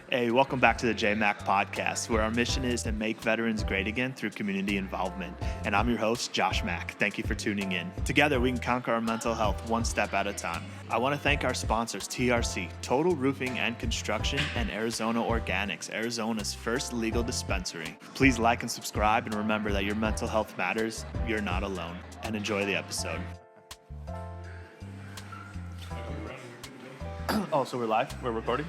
Hey, welcome back to the JMach podcast, where our mission is to make veterans great again through community involvement. And I'm your host, JMach. Thank you for tuning in. Together, we can conquer our mental health one step at a time. I want to thank our sponsors, TRC, Total Roofing and Construction, and Arizona Organix, Arizona's first legal dispensary. Please like and subscribe, and remember that your mental health matters. You're not alone. And enjoy the episode. Oh, so we're live? We're recording?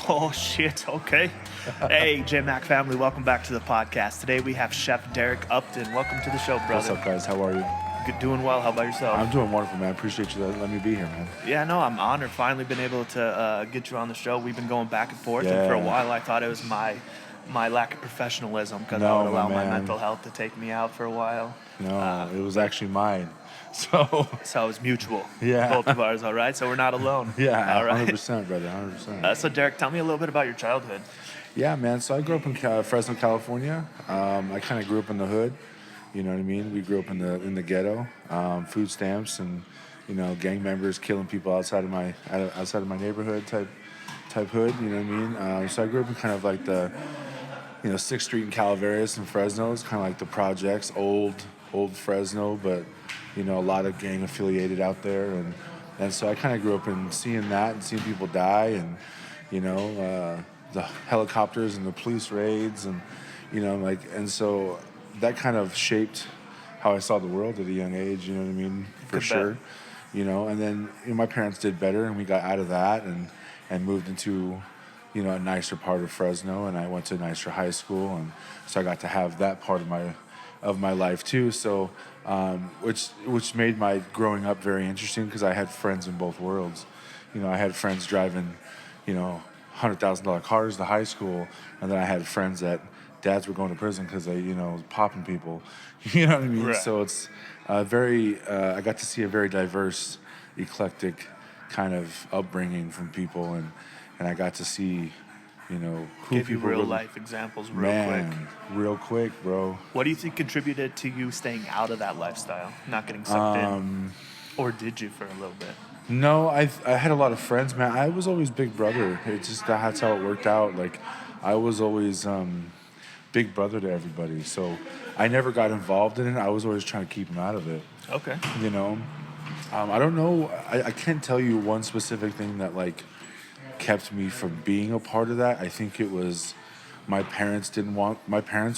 Oh, shit. Okay. Hey, JMach family, welcome back to the podcast. Today we have Chef Derek Upton. Welcome to the show, brother. What's up, guys? How are you? Good, doing well. How about yourself? I'm doing wonderful, man. I appreciate you letting me be here, man. Yeah, no, I'm honored. Finally been able to get you on the show. We've been going back and forth, and for a while I thought it was my lack of professionalism because I would allow my mental health to take me out for a while. No, it was actually mine. So it was mutual. Yeah. Both of ours, all right? So we're not alone. Yeah, all right. 100%, brother, 100%. So, Derek, tell me a little bit about your childhood. Yeah, man. So I grew up in Fresno, California. I kind of grew up in the hood. You know what I mean? We grew up in the ghetto, food stamps and, gang members killing people outside of my neighborhood type hood. You know what I mean? So I grew up in kind of like the 6th Street in Calaveras in Fresno. It's kind of like the projects, old Fresno, but a lot of gang affiliated out there, and so I kind of grew up in seeing that and seeing people die, and the helicopters and the police raids, and and so that kind of shaped how I saw the world at a young age. You know what I mean? For sure. And then my parents did better, and we got out of that and moved into a nicer part of Fresno, and I went to a nicer high school, and so I got to have that part of my life too. So, which made my growing up very interesting because I had friends in both worlds. I had friends driving, $100,000 cars to high school, and then I had friends that dads were going to prison because they, popping people. You know what I mean? Right. So it's I got to see a very diverse, eclectic kind of upbringing from people, and I got to see, who Give people you real really, life examples quick. Real quick, bro. What do you think contributed to you staying out of that lifestyle, not getting sucked in? Or did you for a little bit? No, I had a lot of friends, man. I was always big brother. It just, that's how it worked out. Like, I was always big brother to everybody. So I never got involved in it. I was always trying to keep them out of it. Okay. I don't know. I can't tell you one specific thing that, like, kept me from being a part of that. I think it was my parents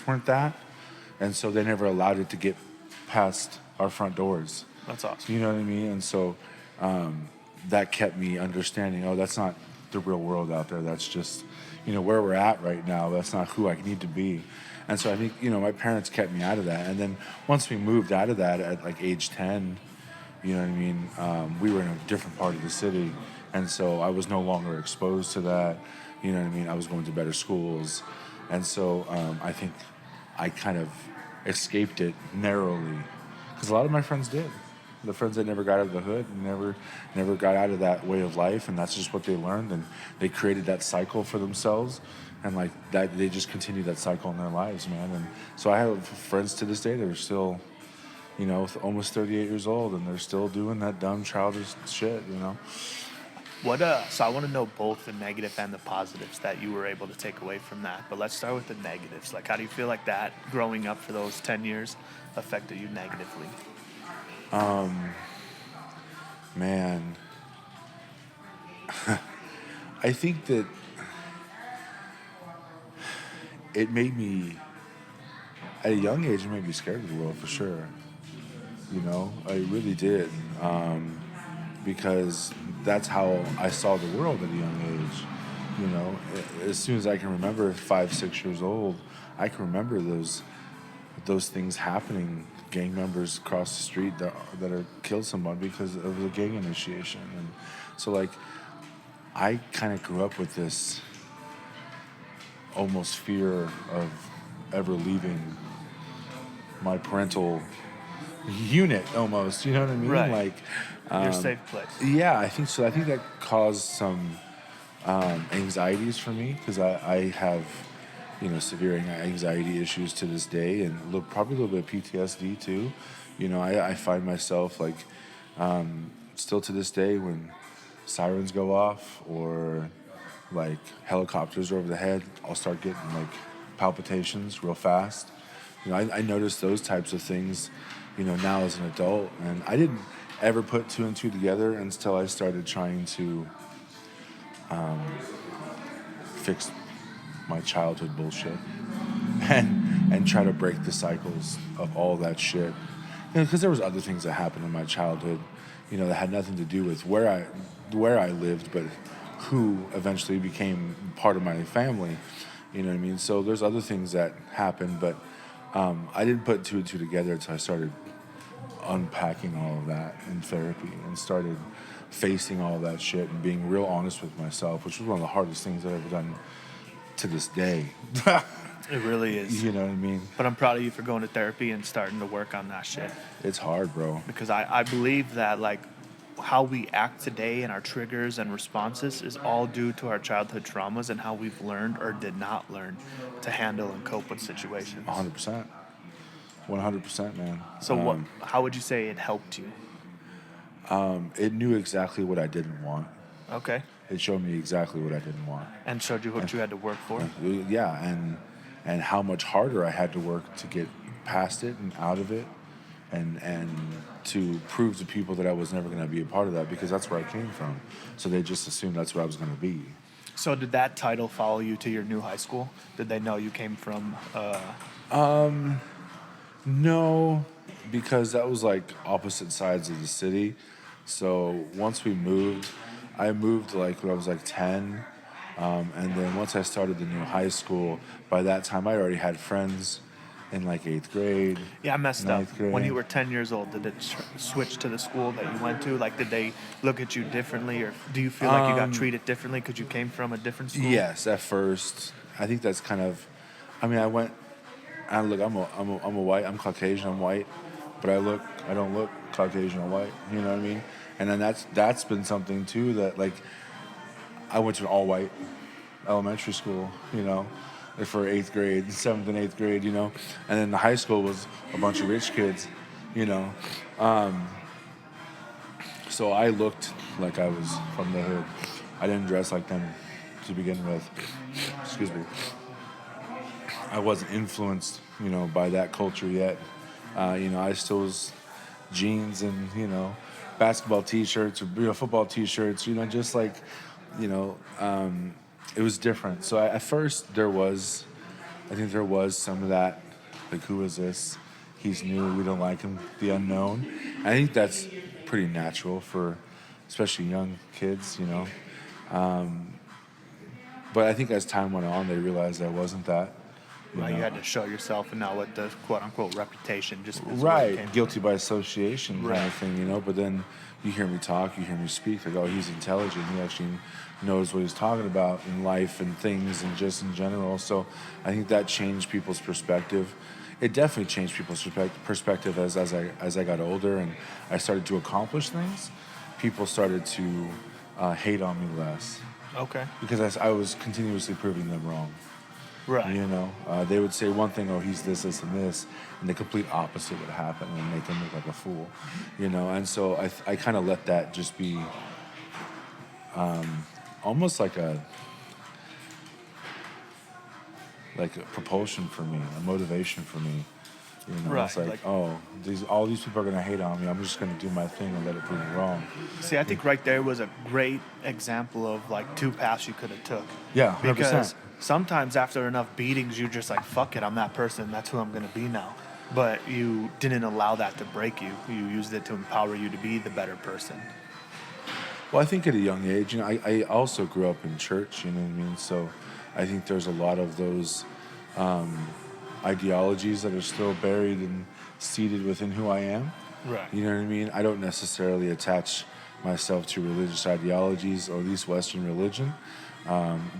weren't that, and so they never allowed it to get past our front doors. That's awesome. You know what I mean? And so that kept me understanding, that's not the real world out there. That's just, where we're at right now. That's not who I need to be. And so I think, my parents kept me out of that. And then once we moved out of that at like age 10, you know what I mean? We were in a different part of the city. And so I was no longer exposed to that. You know what I mean? I was going to better schools. And so I think I kind of escaped it narrowly. Because a lot of my friends did. The friends that never got out of the hood, never got out of that way of life. And that's just what they learned. And they created that cycle for themselves. And like that, they just continued that cycle in their lives, man. And so I have friends to this day that are still, almost 38 years old. And they're still doing that dumb, childish shit, So I want to know both the negative and the positives that you were able to take away from that. But let's start with the negatives. Like, how do you feel like that growing up for those 10 years affected you negatively? Man, I think that it made me, at a young age, it made me scared of the world for sure. I really did. Because that's how I saw the world at a young age. As soon as I can remember, 5, 6 years old, I can remember those things happening. Gang members across the street that are killed someone because of the gang initiation, and so like I kind of grew up with this almost fear of ever leaving my parental unit, almost. You know what I mean? Right. Like. Your safe place. Yeah, I think so. I think that caused some anxieties for me because I have, severe anxiety issues to this day, and probably a little bit of PTSD too. I find myself like still to this day when sirens go off or like helicopters over the head, I'll start getting like palpitations real fast. I noticed those types of things, now as an adult, and I didn't ever put two and two together until I started trying to fix my childhood bullshit and try to break the cycles of all that shit. Because there was other things that happened in my childhood, that had nothing to do with where I lived, but who eventually became part of my family. You know what I mean? So there's other things that happened, but I didn't put two and two together until I started unpacking all of that in therapy and started facing all that shit and being real honest with myself, which was one of the hardest things I've ever done to this day. It really is. You know what I mean? But I'm proud of you for going to therapy and starting to work on that shit. It's hard, bro. Because I believe that, like, how we act today and our triggers and responses is all due to our childhood traumas and how we've learned or did not learn to handle and cope with situations. 100%. 100%, man. So how would you say it helped you? It knew exactly what I didn't want. Okay. It showed me exactly what I didn't want. And showed you what you had to work for? Yeah, and how much harder I had to work to get past it and out of it, and to prove to people that I was never going to be a part of that, because that's where I came from. So they just assumed that's where I was going to be. So did that title follow you to your new high school? Did they know you came from... No, because that was like opposite sides of the city. So once we moved, I moved like when I was like 10. And then once I started the new high school, by that time I already had friends in like 8th grade. Yeah, I messed up. Grade. When you were 10 years old, did it switch to the school that you went to? Like, did they look at you differently, or do you feel like you got treated differently because you came from a different school? Yes, at first. I think that's kind of, I'm Caucasian, I'm white, but I don't look Caucasian or white, you know what I mean? And then that's been something too, that like, I went to an all-white elementary school, for 8th grade, 7th and 8th grade, and then the high school was a bunch of rich kids, so I looked like I was from the hood. I didn't dress like them to begin with. Excuse me. I wasn't influenced, by that culture yet. I still was jeans and, basketball T-shirts or football T-shirts, just like, it was different. So at first I think there was some of that, like, who is this? He's new, we don't like him, the unknown. I think that's pretty natural for especially young kids, but I think as time went on, they realized I wasn't that. You had to show yourself and not let the quote-unquote reputation just... Right, guilty by association right. kind of thing, but then you hear me talk, you hear me speak, like, oh, he's intelligent, he actually knows what he's talking about in life and things and just in general. So I think that changed people's perspective. It definitely changed people's perspective as I got older and I started to accomplish things. People started to hate on me less. Okay. Because I was continuously proving them wrong. Right. They would say one thing, oh, he's this, this, and this, and the complete opposite would happen and make him look like a fool, And so I kind of let that just be almost like a propulsion for me, a motivation for me. Right. It's like, oh, all these people are going to hate on me. I'm just going to do my thing and let it prove me wrong. See, I think right there was a great example of, like, two paths you could have took. Yeah, 100%. Because sometimes after enough beatings, you're just like, fuck it, I'm that person. That's who I'm going to be now. But you didn't allow that to break you. You used it to empower you to be the better person. Well, I think at a young age, I also grew up in church, you know what I mean? So I think there's a lot of those ideologies that are still buried and seated within who I am. Right. You know what I mean? I don't necessarily attach myself to religious ideologies, or at least Western religion,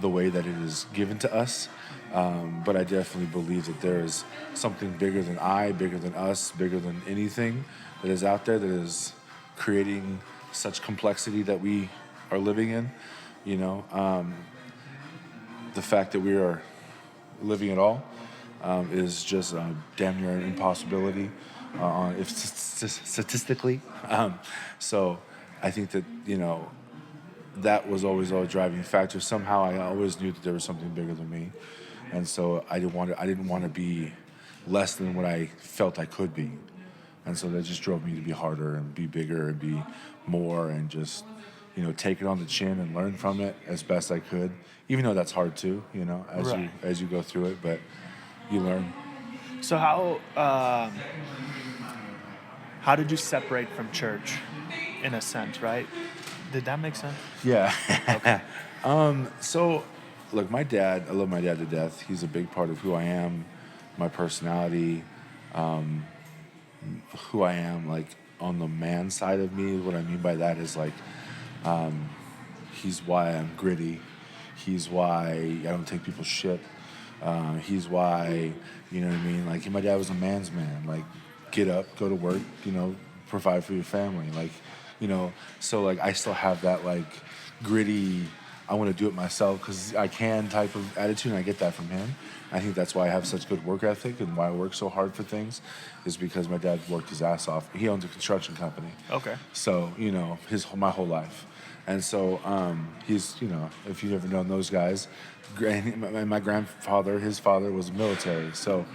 the way that it is given to us. But I definitely believe that there is something bigger than bigger than us, bigger than anything that is out there that is creating such complexity that we are living in. The fact that we are living at all is just damn near an impossibility, statistically. So I think that, that was always a driving factor. Somehow I always knew that there was something bigger than me. And so I didn't want to be less than what I felt I could be. And so that just drove me to be harder and be bigger and be more and just, take it on the chin and learn from it as best I could. Even though that's hard too, Right. as you go through it, but you learn. So how did you separate from church, in a sense, right? Did that make sense? Yeah. Okay. So, look, I love my dad to death. He's a big part of who I am, my personality, who I am, like, on the man side of me. What I mean by that is, like, he's why I'm gritty. He's why I don't take people's shit. He's why, you know what I mean? Like, my dad was a man's man. Like, get up, go to work, provide for your family. Like, so, like, I still have that, like, gritty, I want to do it myself because I can type of attitude, and I get that from him. I think that's why I have such good work ethic and why I work so hard for things is because my dad worked his ass off. He owns a construction company. Okay. So, my whole life. And so he's, if you've ever known those guys, my grandfather, his father was military. So,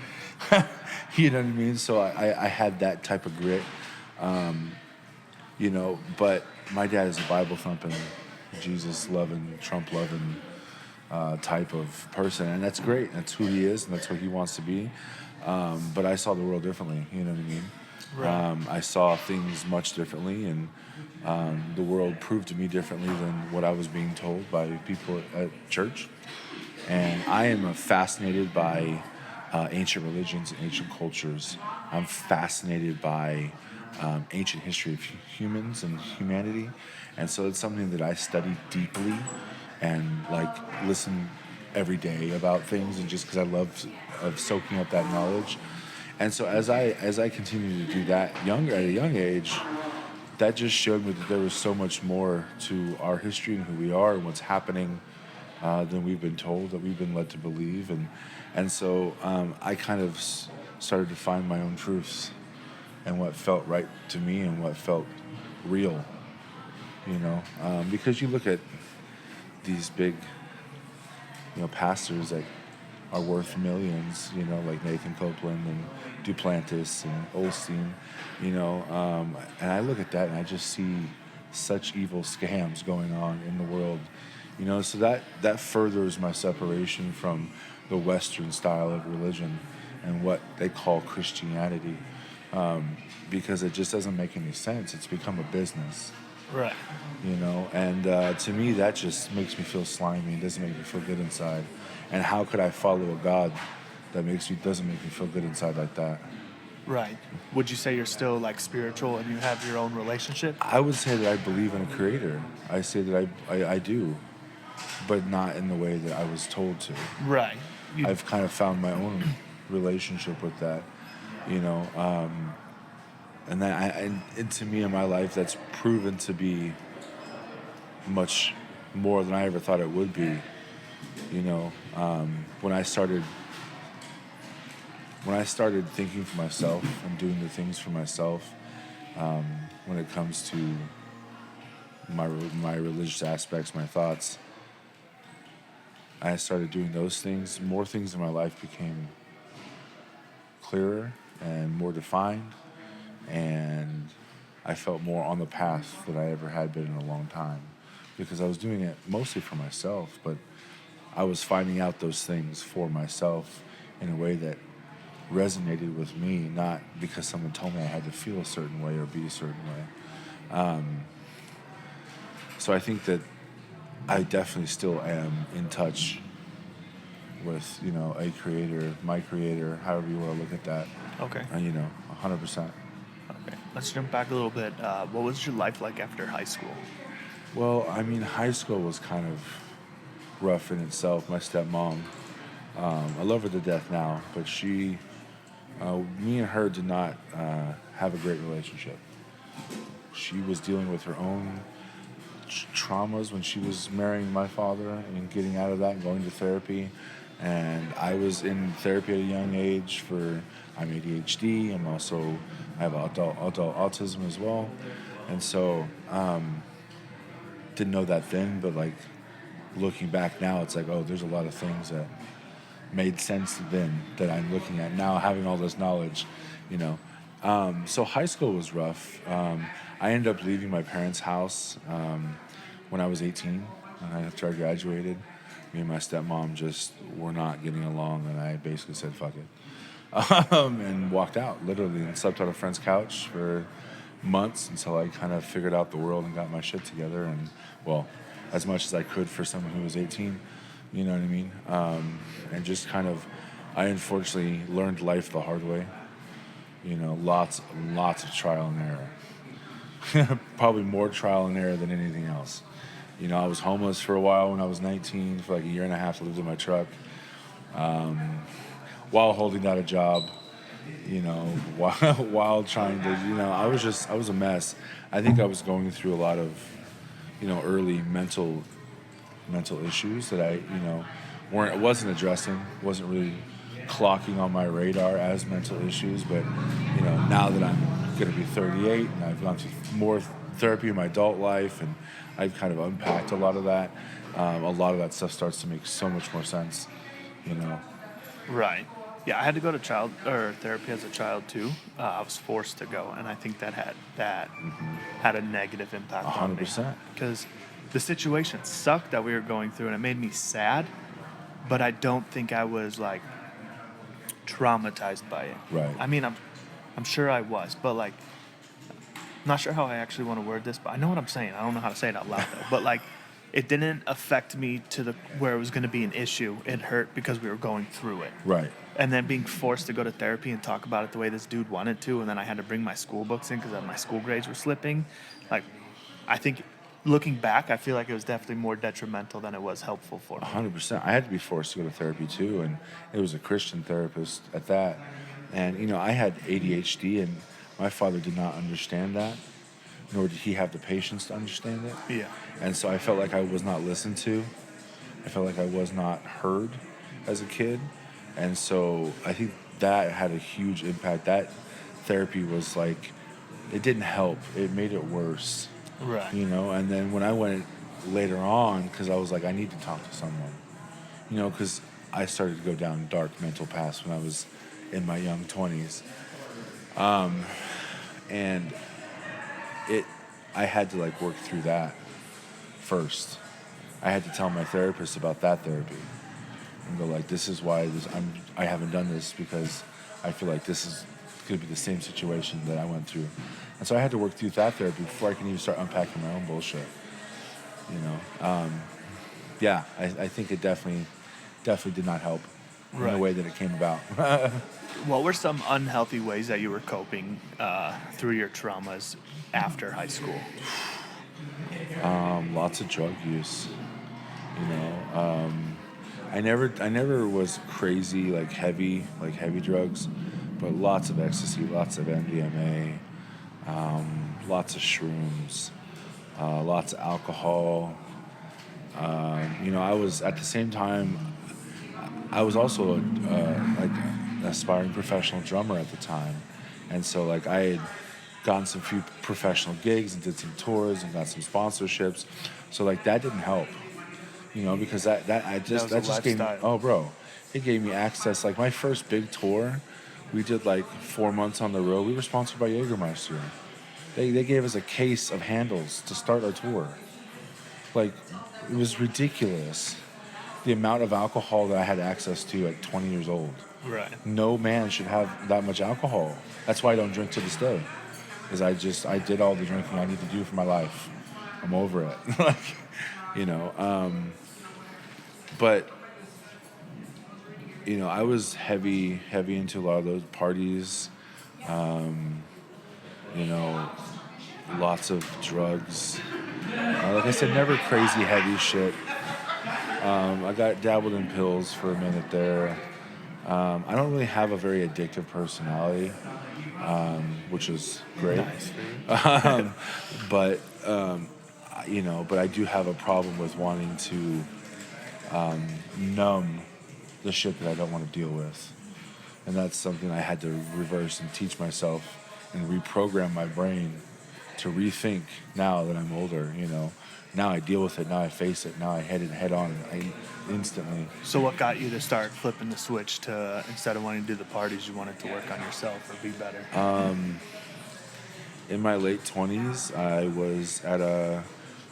you know what I mean? So I had that type of grit, but my dad is a Bible thumping, Jesus loving, Trump loving type of person. And that's great. That's who he is and that's what he wants to be. But I saw the world differently, you know what I mean? Right. I saw things much differently, and the world proved to me differently than what I was being told by people at church. And I am fascinated by ancient religions and ancient cultures. I'm fascinated by ancient history of humans and humanity. And so it's something that I study deeply and, like, listen every day about things, and just because I love of soaking up that knowledge. And so as I continue to do that at a young age, that just showed me that there was so much more to our history and who we are and what's happening than we've been told, that we've been led to believe. And so I kind of started to find my own truths and what felt right to me and what felt real, because you look at these big, pastors that are worth millions, like Nathan Copeland and Duplantis and Osteen, and I look at that and I just see such evil scams going on in the world, so that furthers my separation from the Western style of religion and what they call Christianity, because it just doesn't make any sense. It's become a business. Right. And to me, that just makes me feel slimy. It doesn't make me feel good inside. And how could I follow a God that doesn't make me feel good inside like that? Right. Would you say you're still, like, spiritual and you have your own relationship? I would say that I believe in a creator. I say that I do, but not in the way that I was told to. Right. I've kind of found my own relationship with that, and and to me in my life, that's proven to be much more than I ever thought it would be. When I started thinking for myself and doing the things for myself, when it comes to my religious aspects, my thoughts, I started doing those things. More things in my life became clearer and more defined, and I felt more on the path than I ever had been in a long time, because I was doing it mostly for myself, but I was finding out those things for myself in a way that resonated with me, not because someone told me I had to feel a certain way or be a certain way. So I think that I definitely still am in touch with, a creator, my creator, however you want to look at that. Okay. 100%. Okay. Let's jump back a little bit. What was your life like after high school? Well, high school was kind of rough in itself. My stepmom, I love her to death now, but me and her did not have a great relationship. She was dealing with her own traumas when she was marrying my father and getting out of that and going to therapy. And I was in therapy at a young age I'm ADHD. I have adult autism as well. And so didn't know that then, but like looking back now, it's like, oh, there's a lot of things that made sense then that I'm looking at now, having all this knowledge, you know. So high school was rough. I ended up leaving my parents' house when I was 18. After I graduated, me and my stepmom just were not getting along, and I basically said, fuck it. And walked out, literally, and slept on a friend's couch for months until I kind of figured out the world and got my shit together, and, well, as much as I could for someone who was 18, you know what I mean? And just kind of, I unfortunately learned life the hard way. You know, lots of trial and error. Probably more trial and error than anything else. You know, I was homeless for a while when I was 19. For like a year and a half, I lived in my truck while holding down a job, you know, while trying to, you know, I was a mess. I think I was going through a lot of, you know, early mental issues that I, you know, wasn't addressing, wasn't really clocking on my radar as mental issues. But, you know, now that I'm going to be 38 and I've gone through more therapy in my adult life, and I've kind of unpacked a lot of that stuff starts to make so much more sense, you know. Right. Yeah, I had to go to therapy as a child too. I was forced to go, and I think that had a negative impact on me. 100%. Because the situation sucked that we were going through, and it made me sad. But I don't think I was like traumatized by it. Right. I mean, I'm sure I was, but like, I'm not sure how I actually want to word this, but I know what I'm saying. I don't know how to say it out loud though. But like, it didn't affect me to where it was going to be an issue. It hurt because we were going through it. Right. And then being forced to go to therapy and talk about it the way this dude wanted to, and then I had to bring my school books in because my school grades were slipping. Like, I think looking back, I feel like it was definitely more detrimental than it was helpful for me. 100%. I had to be forced to go to therapy too, and it was a Christian therapist at that. And, you know, I had ADHD, and my father did not understand that, nor did he have the patience to understand it. Yeah. And so I felt like I was not listened to. I felt like I was not heard as a kid. And so I think that had a huge impact. That therapy was like, it didn't help. It made it worse. Right. You know, and then when I went later on, because I was like, I need to talk to someone. You know, because I started to go down dark mental paths when I was in my young 20s. And I had to like work through that first. I had to tell my therapist about that therapy and go like, this is why I haven't done this, because I feel like this is going to be the same situation that I went through. And so I had to work through that therapy before I can even start unpacking my own bullshit. You know, yeah, I think it definitely did not help in the way that it came about. What were some unhealthy ways that you were coping through your traumas after high school? Lots of drug use. You know, I never was crazy like heavy drugs, but lots of ecstasy, lots of MDMA, lots of shrooms, lots of alcohol. You know, I was at the same time, I was also like an aspiring professional drummer at the time, and so like I had gotten some few professional gigs and did some tours and got some sponsorships, so like that didn't help, you know, because that just gave me, oh bro, it gave me access. Like my first big tour, we did like 4 months on the road. We were sponsored by Jägermeister. They gave us a case of handles to start our tour. Like, it was ridiculous, the amount of alcohol that I had access to at 20 years old. Right. No man should have that much alcohol. That's why I don't drink to this day, because I did all the drinking I need to do for my life. I'm over it. Like, you know, but, you know, I was heavy into a lot of those parties, you know, lots of drugs. Like I said, never crazy heavy shit. I got dabbled in pills for a minute there. I don't really have a very addictive personality, which is great. Nice. But, you know, but I do have a problem with wanting to numb the shit that I don't want to deal with. And that's something I had to reverse and teach myself and reprogram my brain to rethink now that I'm older. Now I deal with it. Now I face it. Now I head on. Instantly. So what got you to start flipping the switch to, instead of wanting to do the parties, you wanted to work on yourself or be better? In my late 20s, I was at a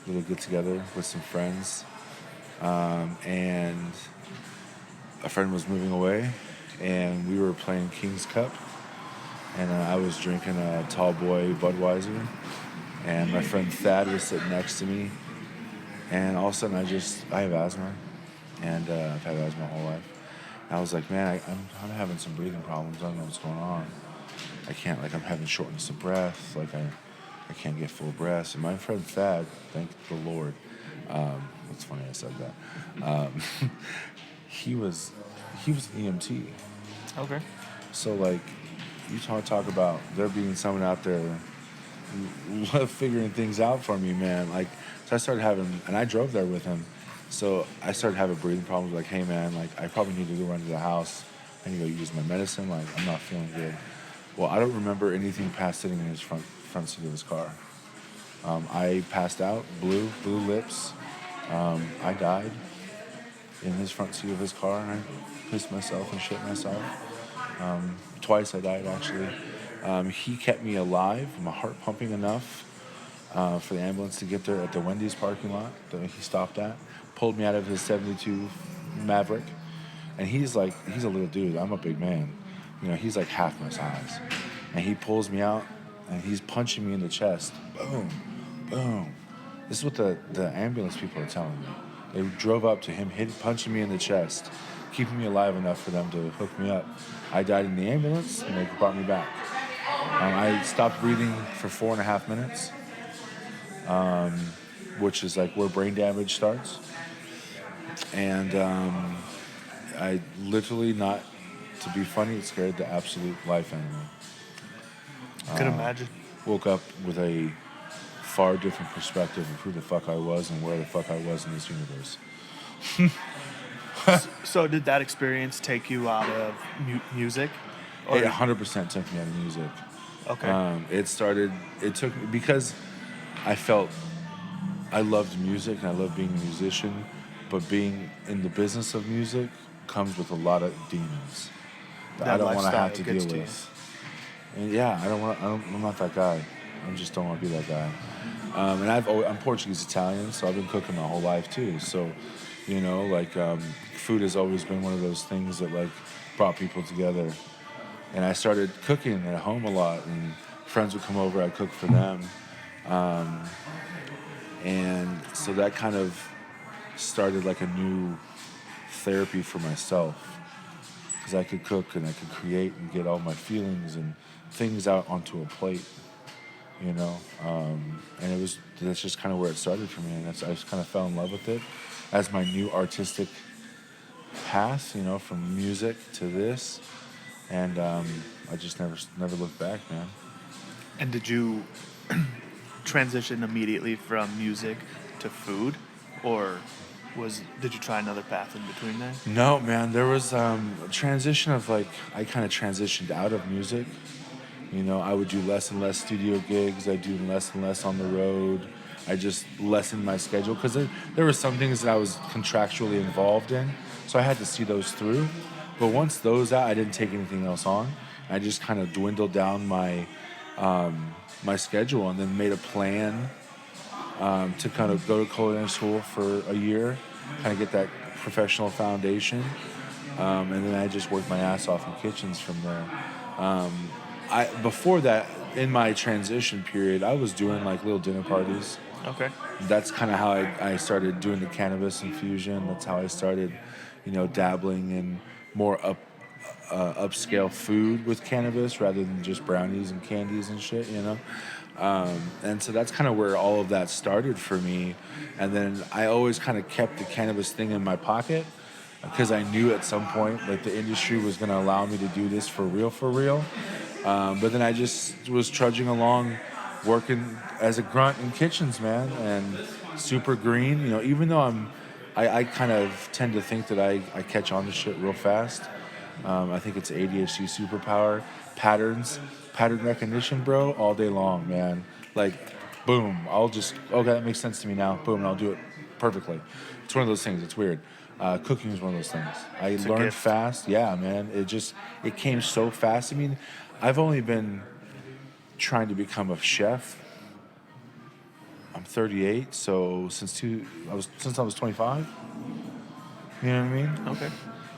little get-together with some friends, and a friend was moving away, and we were playing King's Cup, and I was drinking a tall boy Budweiser, and my friend Thad was sitting next to me, and all of a sudden I have asthma, and I've had asthma my whole life. And I was like, man, I'm having some breathing problems. I don't know what's going on. I can't, I'm having shortness of breath. I can't get full breaths. And my friend Thad, thank the Lord, it's funny I said that. He was an EMT. Okay. So you talk about there being someone out there figuring things out for me, man. So I started having, and I drove there with him. So I started having breathing problems. Hey man, I probably need to go run to the house. I need to go use my medicine. I'm not feeling good. Well, I don't remember anything past sitting in his front seat of his car. I passed out, blue lips. I died in his front seat of his car, and I pissed myself and shit myself. Twice I died, actually. He kept me alive, my heart pumping enough for the ambulance to get there at the Wendy's parking lot that he stopped at, pulled me out of his 72 Maverick, and he's a little dude. I'm a big man. He's half my size. And he pulls me out, and he's punching me in the chest. Boom, boom. This is what the ambulance people are telling me. They drove up to him, punching me in the chest, keeping me alive enough for them to hook me up. I died in the ambulance, and they brought me back. I stopped breathing for 4.5 minutes, which is where brain damage starts. And I literally, not to be funny, it scared the absolute life out of me. I could imagine. Woke up with a far different perspective of who the fuck I was and where the fuck I was in this universe. So did that experience take you out of music? It 100% took me out of music. Okay. It took me, because I loved music and I loved being a musician, but being in the business of music comes with a lot of demons that I don't want to have to deal with. And yeah, I'm not that guy. I just don't want to be that guy. And I'm Portuguese Italian, so I've been cooking my whole life too. So, food has always been one of those things that brought people together. And I started cooking at home a lot, and friends would come over, I'd cook for them. And so that kind of started a new therapy for myself, because I could cook and I could create and get all my feelings and things out onto a plate, and that's just kind of where it started for me, and I just kind of fell in love with it as my new artistic path, from music to this, and I just never looked back, man. And did you transition immediately from music to food, or did you try another path in between there? No, man. There was a transition of I kind of transitioned out of music. I would do less and less studio gigs. I'd do less and less on the road. I just lessened my schedule because there were some things that I was contractually involved in, so I had to see those through. But once those out, I didn't take anything else on. I just kind of dwindled down my schedule, and then made a plan to kind of go to culinary school for a year, kind of get that professional foundation, and then I just worked my ass off in kitchens from there. Before that, in my transition period, I was doing little dinner parties. Okay. That's kind of how I started doing the cannabis infusion. That's how I started, dabbling in more upscale food with cannabis rather than just brownies and candies and shit, and so that's kind of where all of that started for me. And then I always kind of kept the cannabis thing in my pocket, because I knew at some point the industry was going to allow me to do this for real. But then I just was trudging along, working as a grunt in kitchens, man, and super green. Even though I kind of tend to think that I catch on to shit real fast. I think it's ADHD superpower. Pattern recognition, bro, all day long, man. Like, boom, okay, that makes sense to me now. Boom, and I'll do it perfectly. It's one of those things. It's weird. Cooking is one of those things. It's a learned gift. fast. Yeah, man. It came so fast. I mean, I've only been trying to become a chef. I'm 38, so since I was 25. You know what I mean? Okay.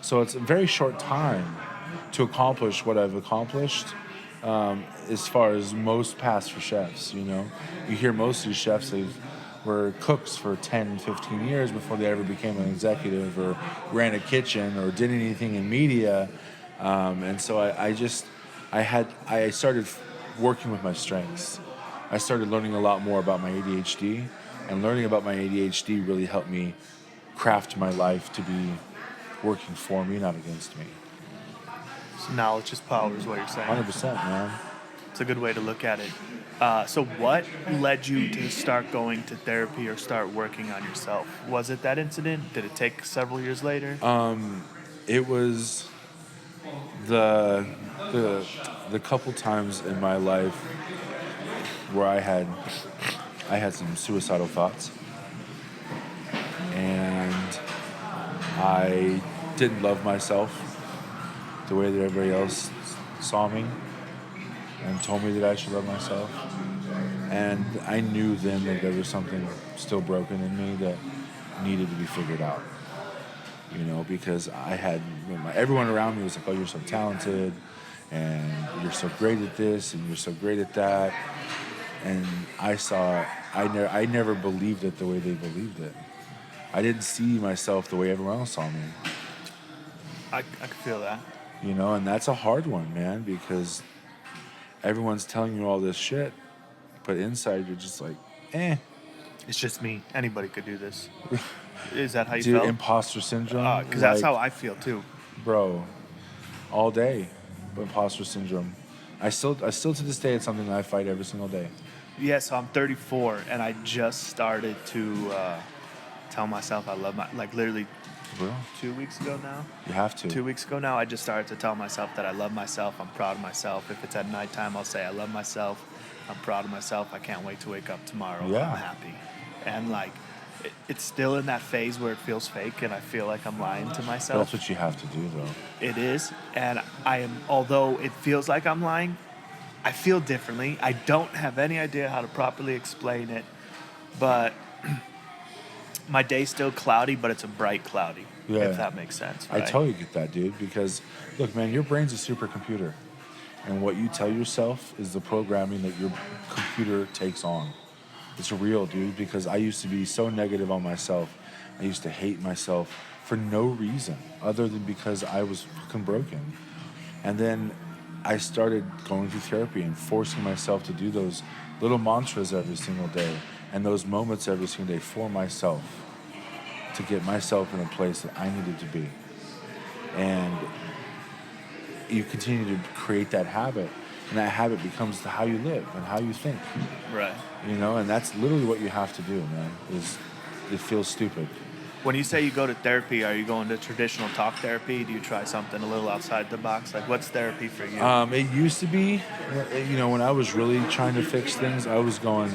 So it's a very short time to accomplish what I've accomplished. As far as most pass for chefs, you know, you hear most of these chefs were cooks for 10, 15 years before they ever became an executive or ran a kitchen or did anything in media. And so I started working with my strengths. I started learning a lot more about my ADHD, and learning about my ADHD really helped me craft my life to be working for me, not against me. So knowledge is power is what you're saying. 100%, man. It's a good way to look at it. So what led you to start going to therapy or start working on yourself? Was it that incident? Did it take several years later? It was the couple times in my life where I had some suicidal thoughts, and I didn't love myself the way that everybody else saw me and told me that I should love myself. And I knew then that there was something still broken in me that needed to be figured out. You know, because everyone around me was like, oh, you're so talented, and you're so great at this, and you're so great at that. And I never believed it the way they believed it. I didn't see myself the way everyone else saw me. I could feel that. You know, and that's a hard one, man, because everyone's telling you all this shit, but inside you're just like, It's just me. Anybody could do this. Is that how you Dude, felt? imposter syndrome. Because that's how I feel too. Bro, all day, imposter syndrome. I still to this day, it's something that I fight every single day. Yeah, so I'm 34, and I just started to tell myself I love literally Bro, 2 weeks ago now. you have to. 2 weeks ago now, I just started to tell myself that I love myself. I'm proud of myself. If it's at nighttime, I'll say I love myself. I'm proud of myself. I can't wait to wake up tomorrow. Yeah. I'm happy. And it's still in that phase where it feels fake, and I feel like I'm lying to myself. That's what you have to do, though. It is, and although it feels like I'm lying, I feel differently. I don't have any idea how to properly explain it, but my day's still cloudy, but it's a bright cloudy, if that makes sense. Right? I totally get that, dude, because, look, man, your brain's a supercomputer, and what you tell yourself is the programming that your computer takes on. It's real, dude, because I used to be so negative on myself. I used to hate myself for no reason other than because I was fucking broken. And then I started going through therapy and forcing myself to do those little mantras every single day and those moments every single day for myself to get myself in a place that I needed to be. And you continue to create that habit, and that habit becomes how you live and how you think. Right. You know, and that's literally what you have to do, man. It feels stupid. When you say you go to therapy, are you going to traditional talk therapy? Do you try something a little outside the box? Like, what's therapy for you? It used to be, you know, when I was really trying to fix things, I was going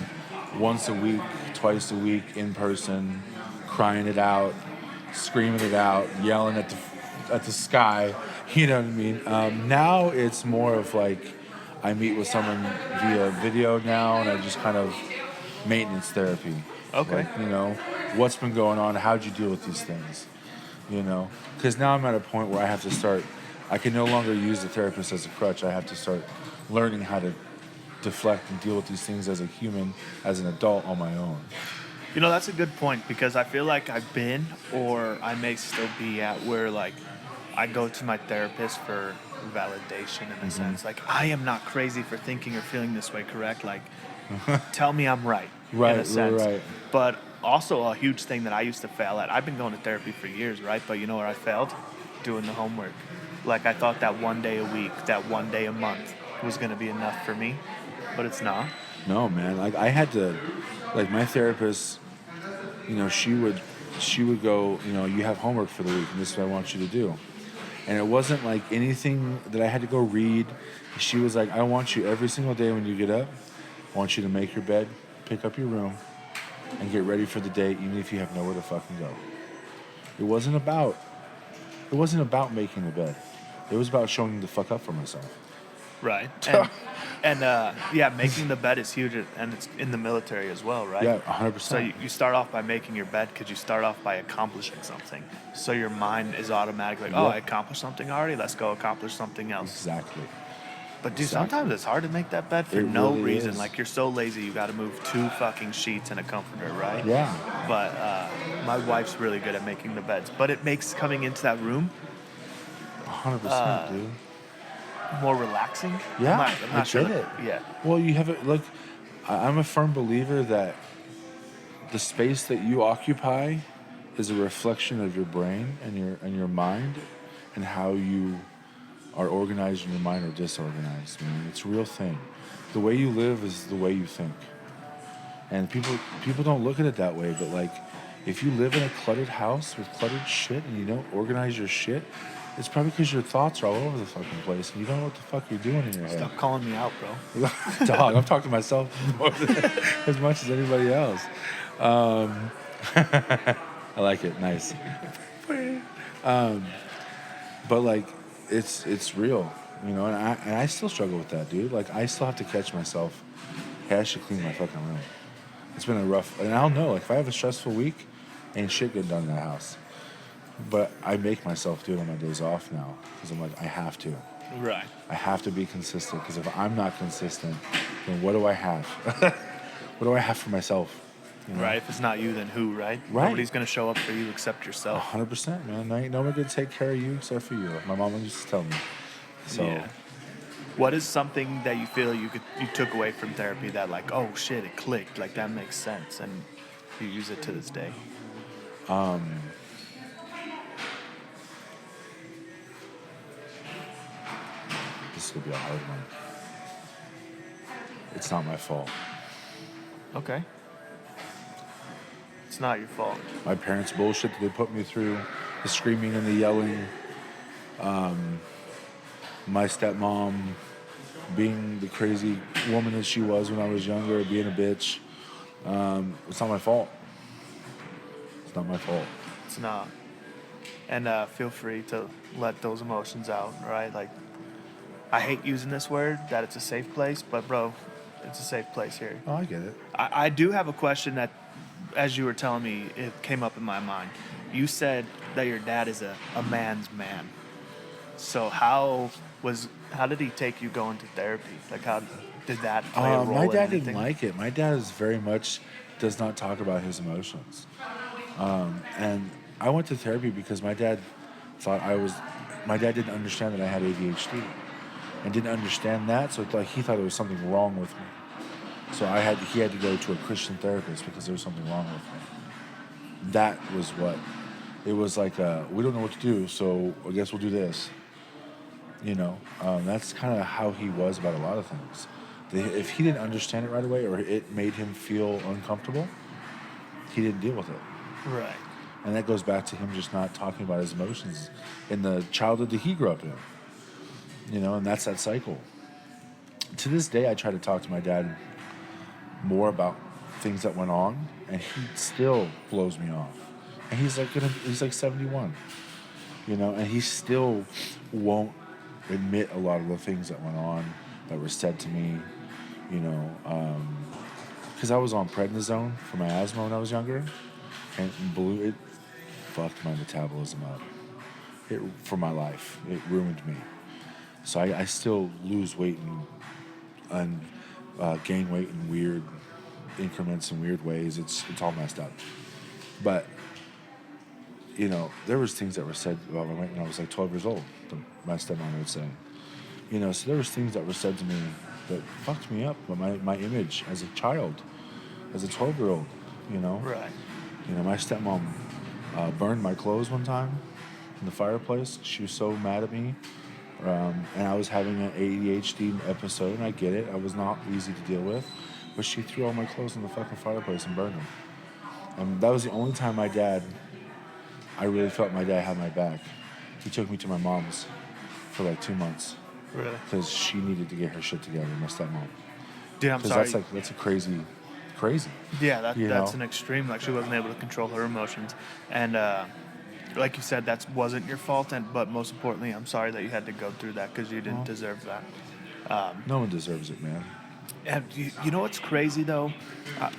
once a week, twice a week, in person, crying it out, screaming it out, yelling at the sky. You know what I mean? Now it's more of like I meet with someone via video now, and I just kind of maintenance therapy. Okay. Like, you know, what's been going on? How'd you deal with these things? You know, because now I'm at a point where I have to start. I can no longer use the therapist as a crutch. I have to start learning how to deflect and deal with these things as a human, as an adult on my own. You know, that's a good point, because I feel like I've been, or I may still be at, where like I go to my therapist for validation in a sense. Like, I am not crazy for thinking or feeling this way, correct? Like, tell me I'm right, in a sense. Right. But also a huge thing that I used to fail at. I've been going to therapy for years, right? But you know where I failed? Doing the homework. Like, I thought that one day a week, that one day a month was going to be enough for me, but it's not. No, man. Like, I had to, like, my therapist, you know, she would go, you know, you have homework for the week, and this is what I want you to do. And it wasn't like anything that I had to go read. She was like, I want you every single day when you get up I want you to make your bed, pick up your room, and get ready for the day, even if you have nowhere to fucking go. It wasn't about making the bed. It was about showing the fuck up for myself. Right. Making the bed is huge, and it's in the military as well, right? Yeah, 100%. So you start off by making your bed because you start off by accomplishing something. So your mind is automatically like, oh, I accomplished something already. Let's go accomplish something else. Exactly. But dude, sometimes it's hard to make that bed for It no really reason. is. Like you're so lazy, you got to move 2 fucking sheets and a comforter, right? Yeah. But my wife's really good at making the beds. But it makes coming into that room 100%, dude. more relaxing. Yeah, I'm not I sure get it. Yeah. Well, you have it. Look, I'm a firm believer that the space that you occupy is a reflection of your brain and your mind, and how you are organized in your mind or disorganized. I mean, it's a real thing. The way you live is the way you think, and people don't look at it that way. But like, if you live in a cluttered house with cluttered shit and you don't organize your shit, it's probably because your thoughts are all over the fucking place and you don't know what the fuck you're doing in your head. Stop calling me out, bro. Dog, I'm talking to myself as much as anybody else. I like it. Nice. But like, it's real, you know, and I still struggle with that, dude. Like, I still have to catch myself. Hey, I should clean my fucking room. It's been a rough, and I'll know, like, if I have a stressful week, ain't shit getting done in that house. But I make myself do it on my days off now, because I'm like, I have to. Right. I have to be consistent, because if I'm not consistent, then what do I have? What do I have for myself? You know? Right. If it's not you, then who, right? Right. Nobody's going to show up for you except yourself. 100%, man. There ain't no one gonna take care of you except for you. Like my mama used to tell me. So, Yeah. What is something that you feel you took away from therapy that like, oh shit, it clicked, like that makes sense, and you use it to this day? this is gonna be a hard one. It's not my fault. Okay. It's not your fault. My parents' bullshit that they put me through, the screaming and the yelling, my stepmom being the crazy woman that she was when I was younger, being a bitch. It's not my fault. It's not my fault. It's not. And feel free to let those emotions out, right? Like, I hate using this word, that it's a safe place, but bro, it's a safe place here. Oh, I get it. I do have a question that, as you were telling me, it came up in my mind. You said that your dad is a man's man. So how did he take you going to therapy? Like, how did that play a role My dad in anything? didn't like it. My dad is very much does not talk about his emotions. And I went to therapy because my dad didn't understand that I had ADHD and didn't understand that. So he thought there was something wrong with me. So he had to go to a Christian therapist because there was something wrong with me. That was what, it was like, we don't know what to do, so I guess we'll do this. You know, that's kind of how he was about a lot of things. If he didn't understand it right away or it made him feel uncomfortable, he didn't deal with it. Right. And that goes back to him just not talking about his emotions in the childhood that he grew up in. You know, and that's that cycle. To this day, I try to talk to my dad more about things that went on, and he still blows me off. And he's like 71, you know, and he still won't admit a lot of the things that went on that were said to me, you know, because I was on prednisone for my asthma when I was younger, and it fucked my metabolism up. For my life, it ruined me. So I still lose weight and gain weight in weird increments and weird ways. It's all messed up. But, you know, there was things that were said about my weight when I was like 12 years old, my stepmom would say. You know, so there was things that were said to me that fucked me up, but my image as a child, as a 12-year-old, you know? Right. You know, my stepmom burned my clothes one time in the fireplace. She was so mad at me. And I was having an ADHD episode, and I get it. I was not easy to deal with. But she threw all my clothes in the fucking fireplace and burned them. And that was the only time I really felt my dad had my back. He took me to my mom's for like 2 months. Really? Because she needed to get her shit together, my stepmom. Dude, I'm Because sorry. that's a crazy. Yeah, You that's know? an extreme. Like, she wasn't able to control her emotions, and like you said, that wasn't your fault. But most importantly, I'm sorry that you had to go through that because you didn't Well, deserve that. no one deserves it, man. And you know what's crazy though?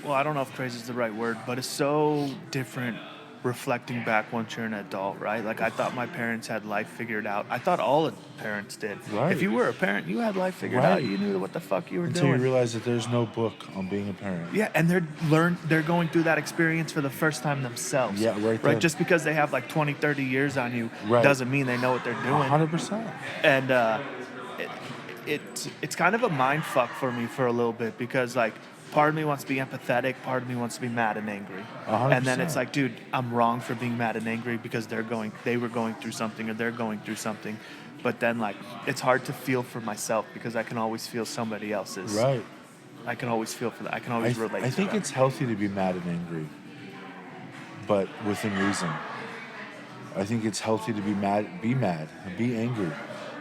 Well, I don't know if crazy is the right word, but it's so different reflecting back once you're an adult, right? Like, I thought my parents had life figured out. I thought all the parents did. Right. If you were a parent, you had life figured out. Right. You knew what the fuck you were Until you doing. realize that there's no book on being a parent. Yeah, and they're going through that experience for the first time themselves. Yeah, right Right, there. just because they have like 20, 30 years on you Right. doesn't mean they know what they're doing. 100%. And it's kind of a mind fuck for me for a little bit because, like, part of me wants to be empathetic, part of me wants to be mad and angry. 100%. And then it's like, dude, I'm wrong for being mad and angry because they were going through something or they're going through something. But then, like, it's hard to feel for myself because I can always feel somebody else's. Right. I can always feel for that. I can always relate I to think that. it's healthy to be mad and angry, but within reason. I think it's healthy to be mad, be angry,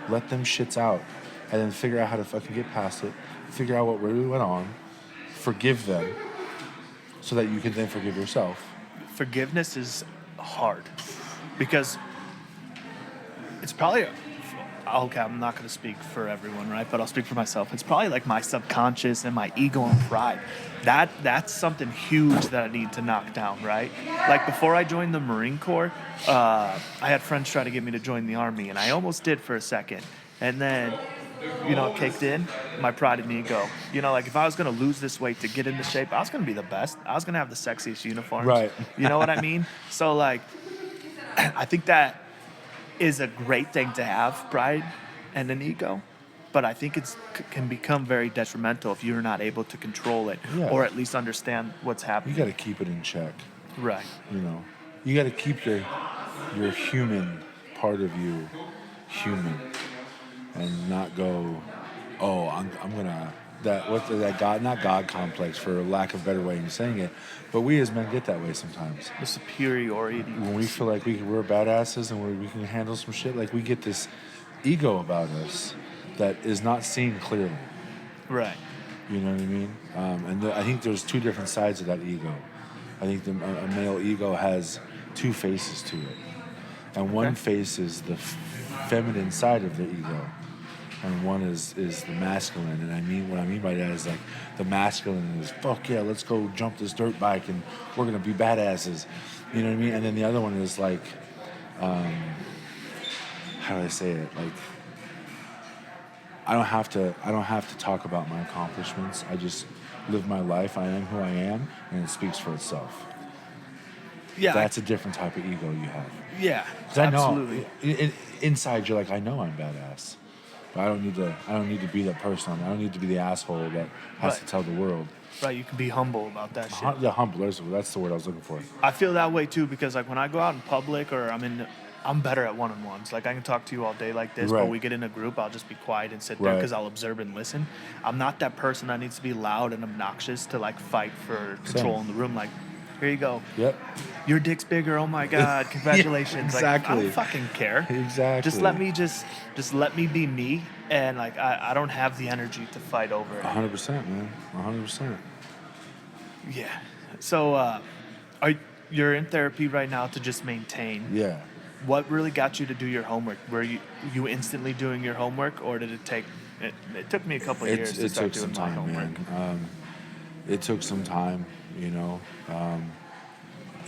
let them shits out, and then figure out how to fucking get past it, figure out what really went on, forgive them, so that you can then forgive yourself. Forgiveness is hard because it's probably okay, I'm not going to speak for everyone, right? But I'll speak for myself. It's probably like my subconscious and my ego and pride. That's something huge that I need to knock down, right? Like, before I joined the Marine Corps, I had friends try to get me to join the Army, and I almost did for a second. And then, it kicked in, my pride and ego. Like, if I was going to lose this weight to get into shape, I was going to be the best. I was going to have the sexiest uniforms. Right. You know what I mean? So, like, I think that is a great thing to have, pride and an ego, but I think it can become very detrimental if you're not able to control it Yeah. or at least understand what's You happening. got to keep it in check. Right. You got to keep your human part of you human, and not go, oh, I'm gonna that God, not God complex, for lack of a better way of saying it, but we as men get that way sometimes. The superiority. When we feel like we're badasses and we can handle some shit, like, we get this ego about us that is not seen clearly. Right. You know what I mean? I think there's two different sides of that ego. I think a male ego has two faces to it. And one face is the feminine side of the ego. And one is the masculine. And what I mean by that is, like, the masculine is, fuck yeah, let's go jump this dirt bike and we're going to be badasses. You know what I mean? And then the other one is, like, how do I say it? Like, I don't have to talk about my accomplishments. I just live my life. I am who I am, and it speaks for itself. Yeah. That's a different type of ego you have. Yeah. 'Cause I know, Absolutely. inside you're like, I know I'm badass, but I don't need to be that person. I don't need to be the asshole that has to Right. tell the world. Right. You can be humble about that shit. Yeah, humble. That's the word I was looking for. I feel that way too because, like, when I go out in public or I'm better at one-on-ones. Like, I can talk to you all day like this, Right. but we get in a group, I'll just be quiet and sit there Right. because I'll observe and listen. I'm not that person that needs to be loud and obnoxious to, like, fight for control in the room. Like, here you go. Yep. Your dick's bigger. Oh my God! Congratulations. Like, I exactly. don't fucking care. Exactly. Just let me be me, and, like, I don't have the energy to fight over it. 100%, man. 100%. Yeah. So, you're in therapy right now to just maintain. Yeah. What really got you to do your homework? Were you instantly doing your homework, or did it take? It took me a couple of years to It start took some doing my time, homework. man. It took some time,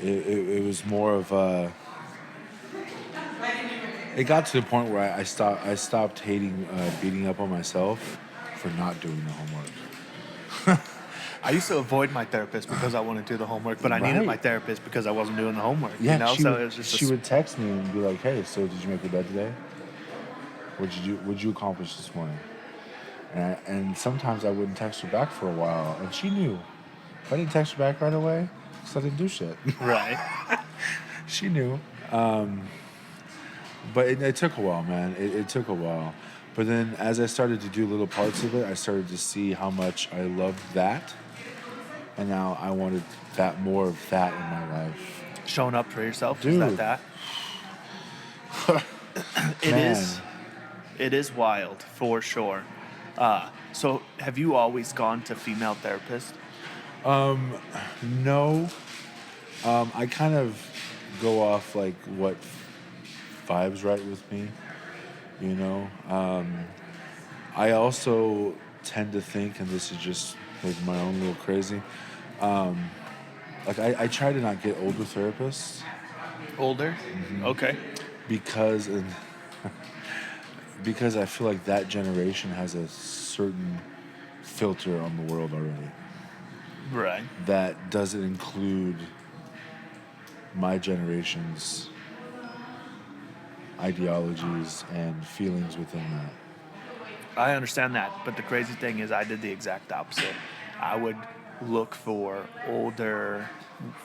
It was more of a. It got to the point where I stopped hating beating up on myself for not doing the homework. I used to avoid my therapist because I wanted to do the homework, but I needed Right. my therapist because I wasn't doing the homework. Yeah, So it was just she would text me and be like, "Hey, so did you make your bed today? What'd you accomplish this morning?" And sometimes I wouldn't text her back for a while, and she knew. If I didn't text her back right away, because I didn't do shit. right. She knew. But it took a while, man. It took a while. But then as I started to do little parts of it, I started to see how much I loved that. And now I wanted more of that in my life. Showing up for yourself. Dude. Is that? It Man. is. It is wild for sure. So have you always gone to female therapists? No. I kind of go off like what vibes right with me, you know. I also tend to think, and this is just like my own little crazy, like I try to not get older therapists Older? Okay. because because I feel like that generation has a certain filter on the world already Right. that doesn't include my generation's ideologies and feelings within that. I understand that, but the crazy thing is I did the exact opposite. I would look for older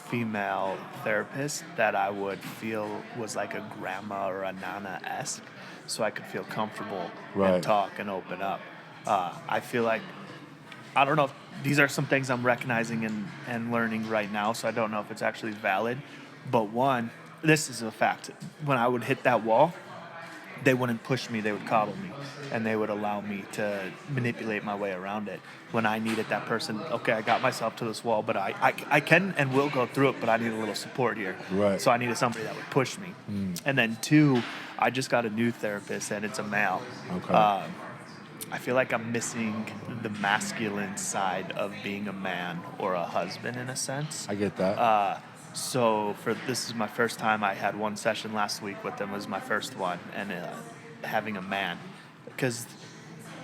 female therapists that I would feel was like a grandma or a nana-esque, so I could feel comfortable Right. and talk and open up. I feel like, I don't know if these are some things I'm recognizing and learning right now, so I don't know if it's actually valid, but one, this is a fact. When I would hit that wall, they wouldn't push me, they would coddle me, and they would allow me to manipulate my way around it. When I needed that person, okay, I got myself to this wall, but I can and will go through it, but I need a little support here. Right. So I needed somebody that would push me. And then two, I just got a new therapist, and it's a male. Okay. I feel like I'm missing the masculine side of being a man or a husband in a sense. I get that. So this is my first time. I had one session last week with them. It was my first one, and having a man, because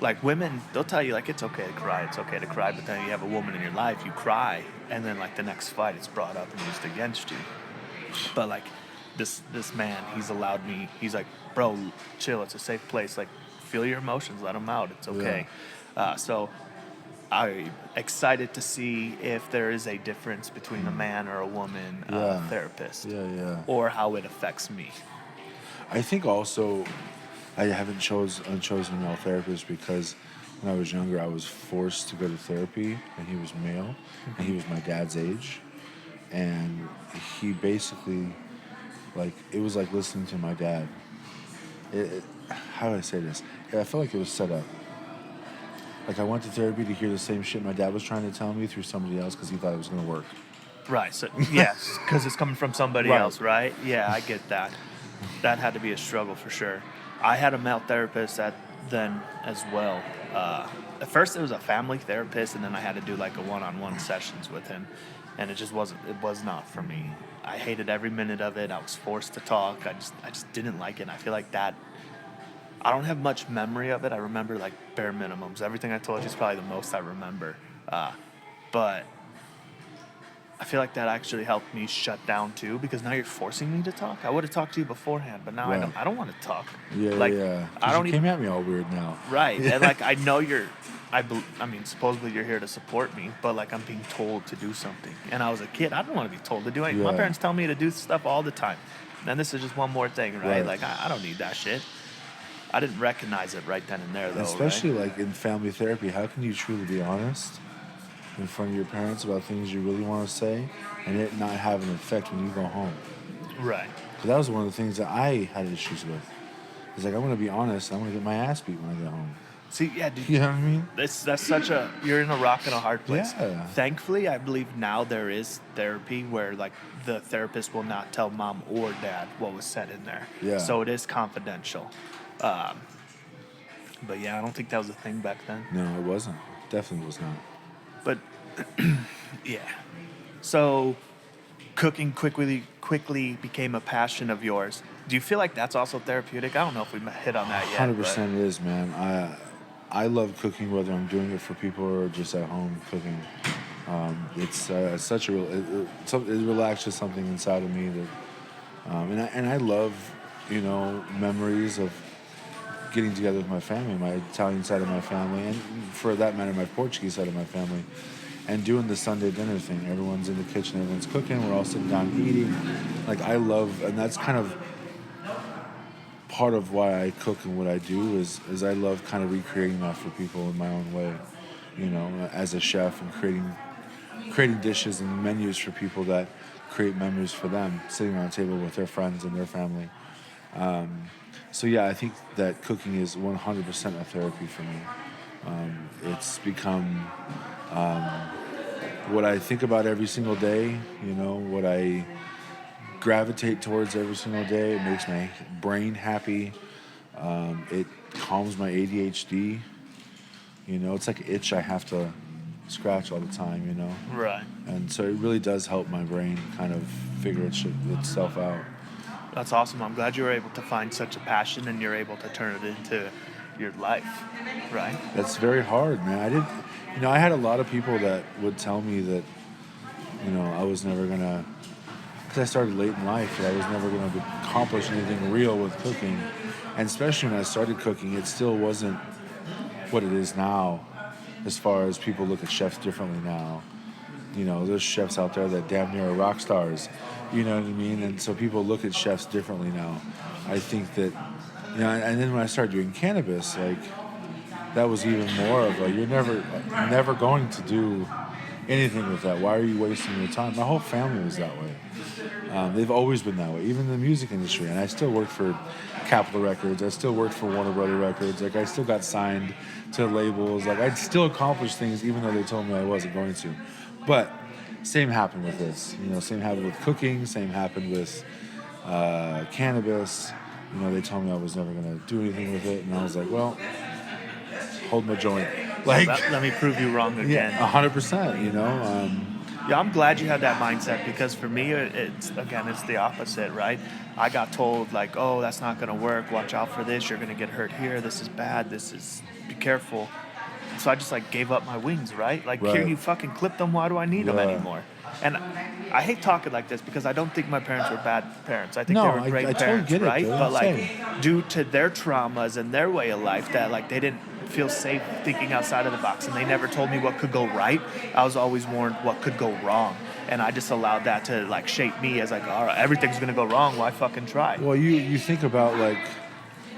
like women, they'll tell you like it's okay to cry, but then you have a woman in your life, you cry, and then like the next fight, it's brought up and used against you. But like this man, he's allowed me. He's like, bro, chill. It's a safe place. Like, feel your emotions, let them out. It's okay. So I'm excited to see if there is a difference between a man or a woman therapist. Yeah. Or how it affects me. I think also I haven't unchosen male therapist because when I was younger, I was forced to go to therapy, and he was male, and he was my dad's age, and he basically, like, it was like listening to my dad. How do I say this? I felt like it was set up. Like, I went to therapy to hear the same shit my dad was trying to tell me through somebody else because he thought it was going to work. Right. So yes, because it's coming from somebody else, right? Yeah, I get that. That had to be a struggle for sure. I had a male therapist then as well. At first, it was a family therapist, and then I had to do like a one-on-one sessions with him, and it was not for me. I hated every minute of it. I was forced to talk. I just didn't like it. I feel like that. I don't have much memory of it. I remember like bare minimums. Everything I told you is probably the most I remember. But I feel like that actually helped me shut down too, because now you're forcing me to talk. I would have talked to you beforehand, but now I don't want to talk. Yeah. I don't you came at me all weird now. Right. And like I know I mean, supposedly you're here to support me, but like I'm being told to do something. And I was a kid. I don't want to be told to do anything. Yeah. My parents tell me to do stuff all the time. And this is just one more thing, right? Right. Like I don't need that shit. I didn't recognize it right then and there, though. Especially right? like in family therapy, how can you truly be honest in front of your parents about things you really want to say and it not have an effect when you go home? Right. So that was one of the things that I had issues with. It's like, I want to be honest. I want to get my ass beat when I get home. See, yeah, dude. You know what I mean? That's you're in a rock and a hard place. Yeah. Thankfully, I believe now there is therapy where like the therapist will not tell mom or dad what was said in there. Yeah. So it is confidential. But yeah, I don't think that was a thing back then. No, it wasn't. Definitely was not. But yeah. So cooking quickly became a passion of yours. Do you feel like that's also therapeutic? I don't know if we hit on that yet. 100% is, man. I love cooking, whether I'm doing it for people or just at home cooking. It's such a it relaxes something inside of me that, and I love, memories of getting together with my family, my Italian side of my family, and for that matter, my Portuguese side of my family, and doing the Sunday dinner thing. Everyone's in the kitchen, everyone's cooking, we're all sitting down eating. Like, I love, and that's kind of part of why I cook and what I do is I love kind of recreating that for people in my own way, as a chef, and creating dishes and menus for people that create memories for them, sitting on a table with their friends and their family. So yeah, I think that cooking is 100% a therapy for me. It's become what I think about every single day, what I gravitate towards every single day. It makes my brain happy. It calms my ADHD. It's like an itch I have to scratch all the time, Right. And so it really does help my brain kind of figure itself out. That's awesome. I'm glad you were able to find such a passion and you're able to turn it into your life, right? That's very hard, man. I had a lot of people that would tell me that, I was never gonna, because I started late in life, that I was never gonna accomplish anything real with cooking. And especially when I started cooking, it still wasn't what it is now, as far as people look at chefs differently now. There's chefs out there that damn near are rock stars, you know what I mean? And so people look at chefs differently now. I think that, and then when I started doing cannabis, like, that was even more of you're never going to do anything with that. Why are you wasting your time? My whole family was that way. They've always been that way, even in the music industry. And I still worked for Capitol Records. I still worked for Warner Brother Records. Like, I still got signed to labels. Like, I'd still accomplish things even though they told me I wasn't going to. But same happened with this. Same happened with cooking. Same happened with cannabis. They told me I was never going to do anything with it. And I was like, well, hold my joint. Like, let me prove you wrong again. Yeah, 100%, Yeah, I'm glad you had that mindset, because for me, it's the opposite, right? I got told, like, oh, that's not going to work. Watch out for this. You're going to get hurt here. This is bad. Be careful. So I just, gave up my wings, right? Like, Right. Here, you fucking clip them. Why do I need them anymore? And I hate talking like this because I don't think my parents were bad parents. I think they were great I totally parents, get it, right? dude. But, due to their traumas and their way of life, that, they didn't feel safe thinking outside of the box, and they never told me what could go right. I was always warned what could go wrong, and I just allowed that to shape me as all right, everything's gonna go wrong. Why fucking try? Well, you think about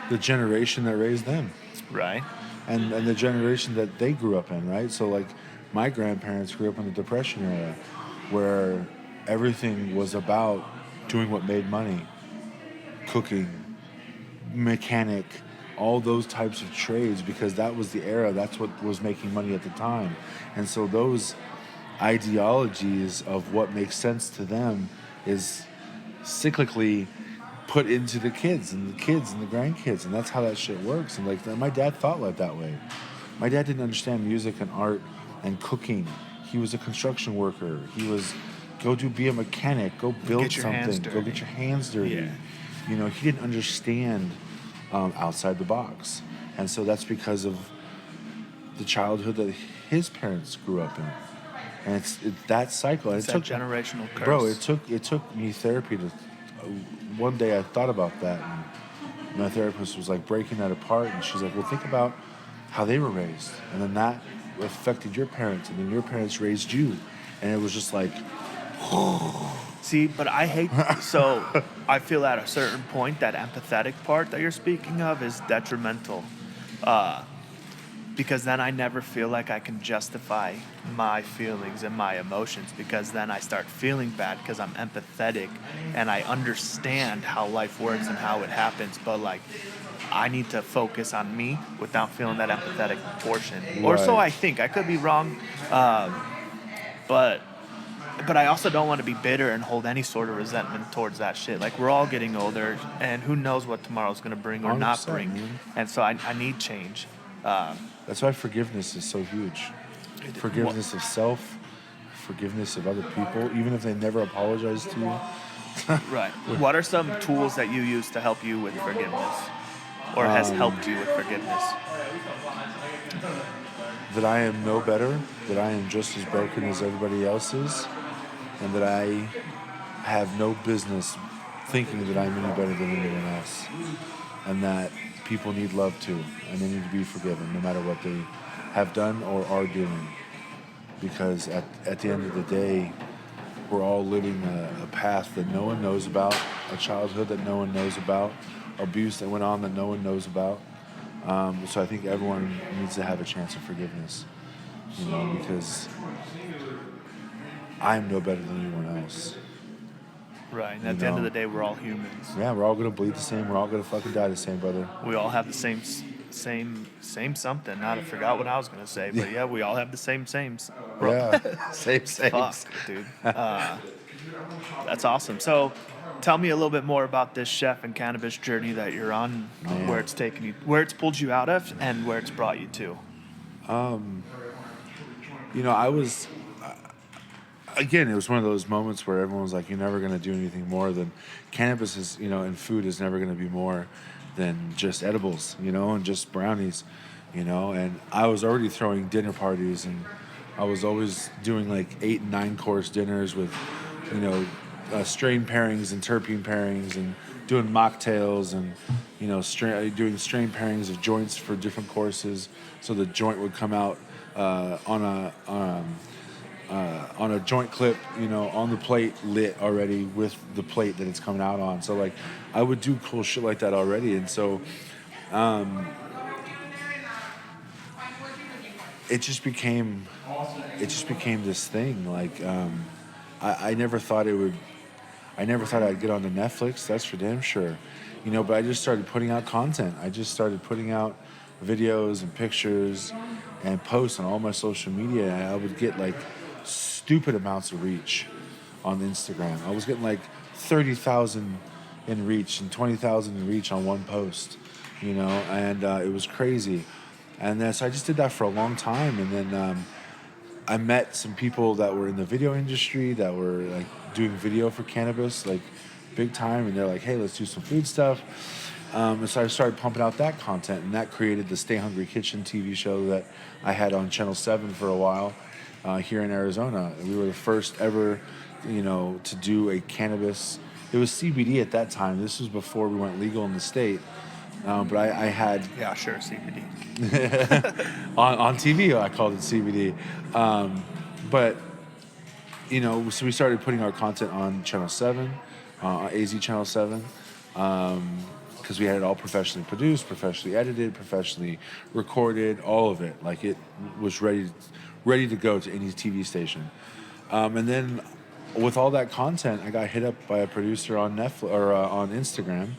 the generation that raised them, Right. and the generation that they grew up in, right? So my grandparents grew up in the Depression era, where everything was about doing what made money, cooking, mechanic, all those types of trades, because that was the era. That's what was making money at the time. And so those ideologies of what makes sense to them is cyclically put into the kids and the grandkids, and that's how that shit works. And my dad thought that way. My dad didn't understand music and art and cooking. He was a construction worker. He was be a mechanic, go build something, go get your hands dirty. Yeah. He didn't understand outside the box. And so that's because of the childhood that his parents grew up in. And it's that cycle. It's that generational curse. Bro, it took me therapy to... one day I thought about that, and my therapist was breaking that apart, and she's like, well, think about how they were raised, and then that affected your parents, and then your parents raised you. And it was just See, but I hate, so I feel at a certain point that empathetic part that you're speaking of is detrimental. Because then I never feel like I can justify my feelings and my emotions, because then I start feeling bad because I'm empathetic and I understand how life works and how it happens. But I need to focus on me without feeling that empathetic portion. Right. Or so I think. I could be wrong. But I also don't want to be bitter and hold any sort of resentment towards that shit. We're all getting older, and who knows what tomorrow's going to bring or not bring. Man. And so I need change. That's why forgiveness is so huge. Forgiveness of self, forgiveness of other people, even if they never apologize to you. Right. What are some tools that you use to help you with forgiveness? Or has helped you with forgiveness? That I am no better, that I am just as broken as everybody else is, and that I have no business thinking that I'm any better than anyone else. And that people need love too, and they need to be forgiven no matter what they have done or are doing. Because at the end of the day, we're all living a path that no one knows about, a childhood that no one knows about, abuse that went on that no one knows about. So I think everyone needs to have a chance of forgiveness, because I'm no better than anyone else. Right, and at the end of the day, we're all humans. Yeah, we're all going to bleed the same. We're all going to fucking die the same, brother. We all have the same same something. I forgot what I was gonna say, but yeah, we all have the sames. Bro. Yeah, same. Fuck, dude. That's awesome. So, tell me a little bit more about this chef and cannabis journey that you're on, where it's taken you, where it's pulled you out of, and where it's brought you to. I was, again, it was one of those moments where everyone was like, you're never going to do anything more than cannabis is, and food is never going to be more than just edibles, and just brownies, and I was already throwing dinner parties, and I was always doing like 8 and 9 course dinners with, strain pairings and terpene pairings, and doing mocktails, and doing strain pairings of joints for different courses, so the joint would come out on a joint clip, on the plate lit already with the plate that it's coming out on. So like, I would do cool shit like that already, and so it just became this thing. Like, I never thought I'd get onto Netflix. That's for damn sure, But I just started putting out content. I just started putting out videos and pictures and posts on all my social media, and I would get like stupid amounts of reach on Instagram. I was getting like 30,000 in reach and 20,000 in reach on one post, and it was crazy. And then so I just did that for a long time, and then I met some people that were in the video industry that were like doing video for cannabis, like big time, and they're like, hey, let's do some food stuff. And so I started pumping out that content, and that created the Stay Hungry Kitchen TV show that I had on Channel 7 for a while here in Arizona. We were the first ever, to do a cannabis. It was CBD at that time. This was before we went legal in the state. But I had... Yeah, sure, CBD. on TV, I called it CBD. But, so we started putting our content on Channel 7, AZ Channel 7, because we had it all professionally produced, professionally edited, professionally recorded, all of it. Like, it was ready to go to any TV station. And then with all that content, I got hit up by a producer on Netflix or on Instagram.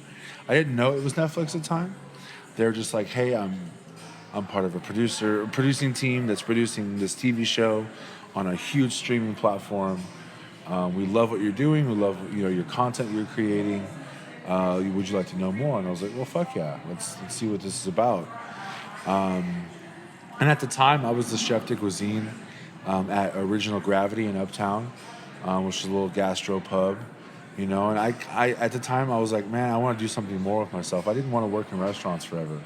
I didn't know it was Netflix at the time. They were just like, hey, I'm part of a producing team that's producing this TV show on a huge streaming platform. We love what you're doing. We love your content you're creating. Would you like to know more? And I was like, well, fuck yeah. Let's see what this is about. And at the time, I was the chef de cuisine at Original Gravity in Uptown, which is a little gastro pub. And I at the time, I was like, man, I want to do something more with myself. I didn't want to work in restaurants forever.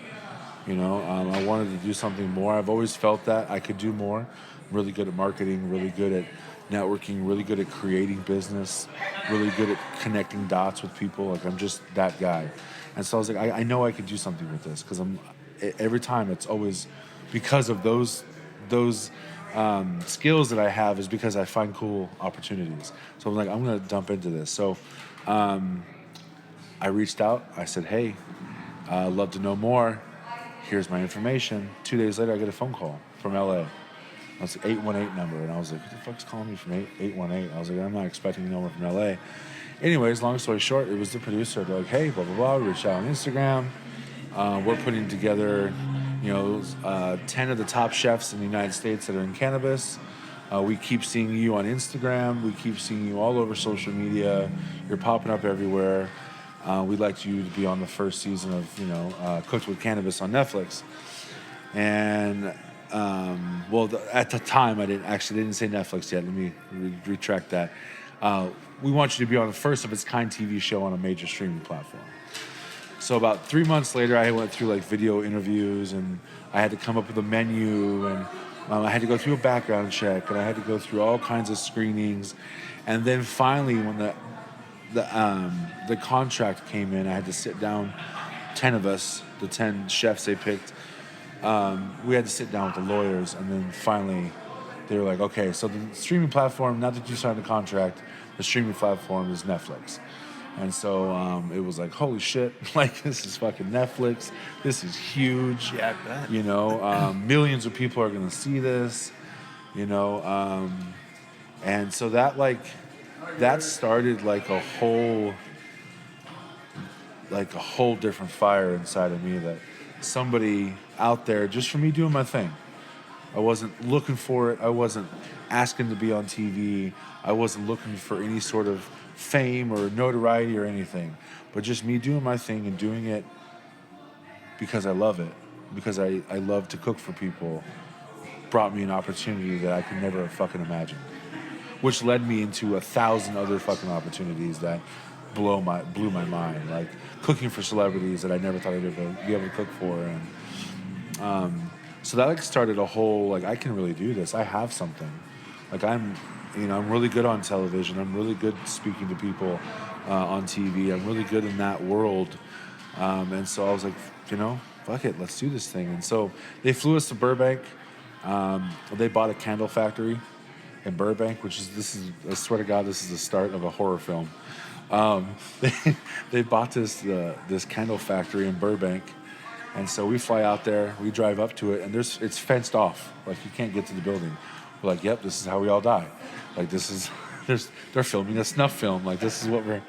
I wanted to do something more. I've always felt that I could do more. I'm really good at marketing, really good at networking, really good at creating business, really good at connecting dots with people. Like, I'm just that guy. And so I was like, I know I could do something with this, because every time it's always because of those skills that I have, is because I find cool opportunities. So I'm like, I'm going to dump into this. So I reached out. I said, hey, I'd love to know more. Here's my information. 2 days later, I get a phone call from LA. It's an 818 number. And I was like, what the fuck's calling me from 818? I was like, I'm not expecting no one from LA. Anyways, long story short, it was the producer. They're like, hey, blah, blah, blah. We reached out on Instagram. We're putting together 10 of the top chefs in the United States that are in cannabis. We keep seeing you on Instagram. We keep seeing you all over social media. You're popping up everywhere. We'd like you to be on the first season of, Cooked with Cannabis on Netflix. And, at the time, I didn't say Netflix yet. Let me retract that. We want you to be on the first of its kind TV show on a major streaming platform. So about 3 months later, I went through like video interviews, and I had to come up with a menu, and I had to go through a background check, and I had to go through all kinds of screenings. And then finally, when the contract came in, I had to sit down, 10 of us, the 10 chefs they picked. We had to sit down with the lawyers, and then finally they were like, okay, so the streaming platform, now that you signed the contract, the streaming platform is Netflix. And so it was like, holy shit, like, this is fucking Netflix. This is huge. Yeah, I bet. Millions of people are going to see this, and so that started like a whole different fire inside of me that somebody out there just for me doing my thing. I wasn't looking for it. I wasn't asking to be on TV. I wasn't looking for any sort of fame or notoriety or anything. But just me doing my thing and doing it because I love it, because I love to cook for people, brought me an opportunity that I could never have fucking imagined. Which led me into 1,000 other fucking opportunities that blew my mind. Like cooking for celebrities that I never thought I'd ever be able to cook for. And so that like started a whole, like, I can really do this. I have something. Like I'm really good on television. I'm really good speaking to people on TV. I'm really good in that world. And so I was like, fuck it, let's do this thing. And so they flew us to Burbank. They bought a candle factory in Burbank, I swear to God, this is the start of a horror film. They bought this candle factory in Burbank, and so we fly out there, we drive up to it, and it's fenced off, like you can't get to the building. We're like, yep, this is how we all die. Like they're filming a snuff film, like this is what we're,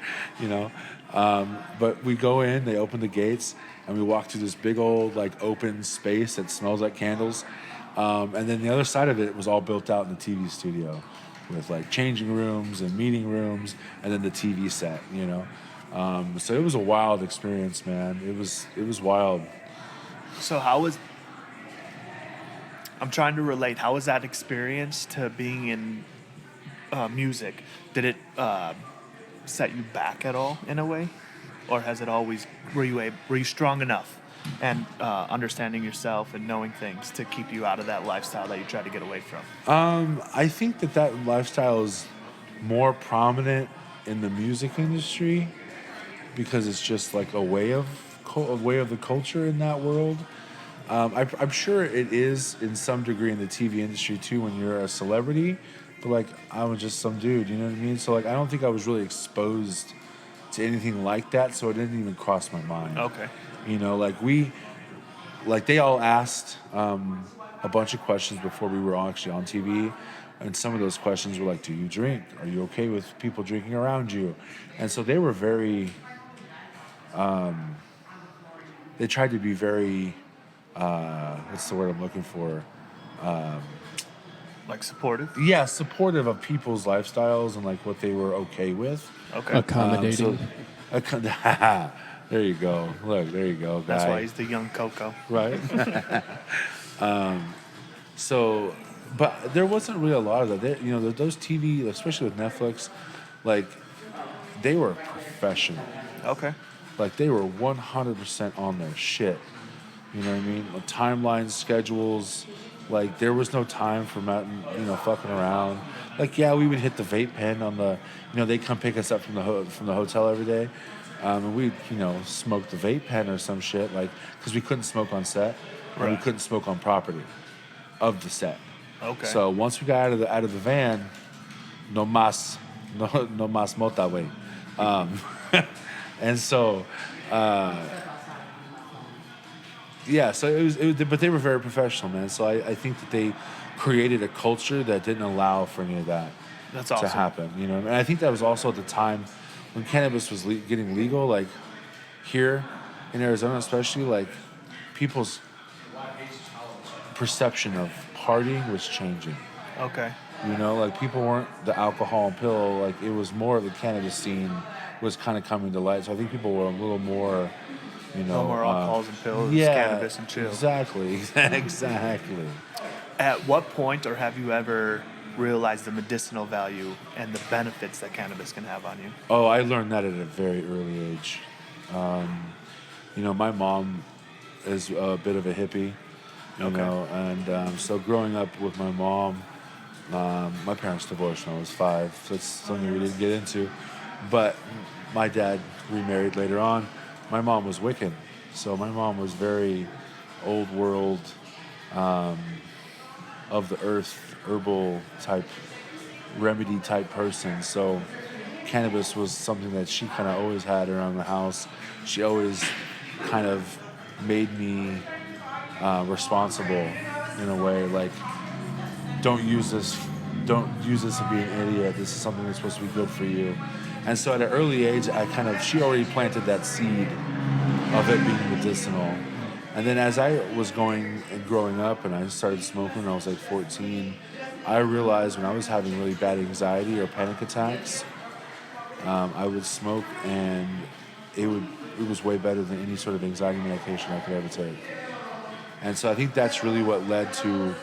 but we go in, they open the gates, and we walk through this big old like open space that smells like candles. And then the other side of it was all built out in the TV studio with like changing rooms and meeting rooms and then the TV set, So it was a wild experience, man. It was wild. So I'm trying to relate, how was that experience to being in music? Did it set you back at all in a way? Or has it always, were you strong enough and understanding yourself and knowing things to keep you out of that lifestyle that you try to get away from? I think that lifestyle is more prominent in the music industry because it's just like a way of the culture in that world. I'm sure it is in some degree in the TV industry too when you're a celebrity, but like I was just some dude, you know what I mean? So like I don't think I was really exposed to anything like that, so it didn't even cross my mind. Okay. They all asked a bunch of questions before we were actually on TV, and some of those questions were like, do you drink? Are you okay with people drinking around you? And so they were very, they tried to be very, what's the word I'm looking for? Like supportive? Yeah, supportive of people's lifestyles and like what they were okay with. Okay. Accommodating. There you go. Look, there you go, guy. That's why he's the young Coco. Right. But there wasn't really a lot of that. Those TV, especially with Netflix, like, they were professional. Okay. Like, they were 100% on their shit. You know what I mean? The timelines, schedules, like, there was no time for, fucking around. Like, yeah, we would hit the vape pen on the, they'd come pick us up from the hotel every day. And we'd, smoke the vape pen or some shit, like, because we couldn't smoke on set, and we couldn't smoke on property of the set. Okay. So once we got out of the van, no mas mota way. And so, so it was, but they were very professional, man. So I think that they created a culture that didn't allow for any of that to happen, And I think that was also at the time when cannabis was getting legal, like here in Arizona especially, like people's perception of partying was changing. Okay. Like people weren't the alcohol and pill, like it was more of the cannabis scene was kind of coming to light. So I think people were a little more, no more alcohols and pills, cannabis and chill. Exactly. At what point, or have you ever realized the medicinal value and the benefits that cannabis can have on you? Oh, I learned that at a very early age. My mom is a bit of a hippie, and so growing up with my mom, my parents divorced when I was 5, so that's something we didn't get into. But my dad remarried later on. My mom was Wiccan, so my mom was very old world, of the earth, herbal type, remedy type person. So cannabis was something that she kind of always had around the house. She always kind of made me responsible in a way, like, don't use this to be an idiot. This is something that's supposed to be good for you. And so at an early age, she already planted that seed of it being medicinal. And then as I was going and growing up and I started smoking when I was like 14, I realized when I was having really bad anxiety or panic attacks, I would smoke and it was way better than any sort of anxiety medication I could ever take. And so I think that's really what led to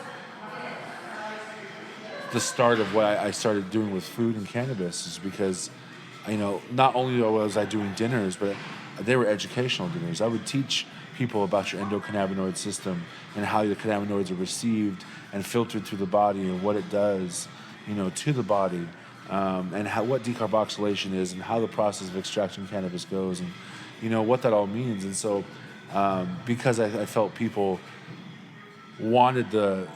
the start of what I started doing with food and cannabis, is because, not only was I doing dinners, but they were educational dinners. I would teach people about your endocannabinoid system and how the cannabinoids are received and filtered through the body and what it does, to the body, and what decarboxylation is and how the process of extracting cannabis goes, and what that all means. And so, because I felt people wanted the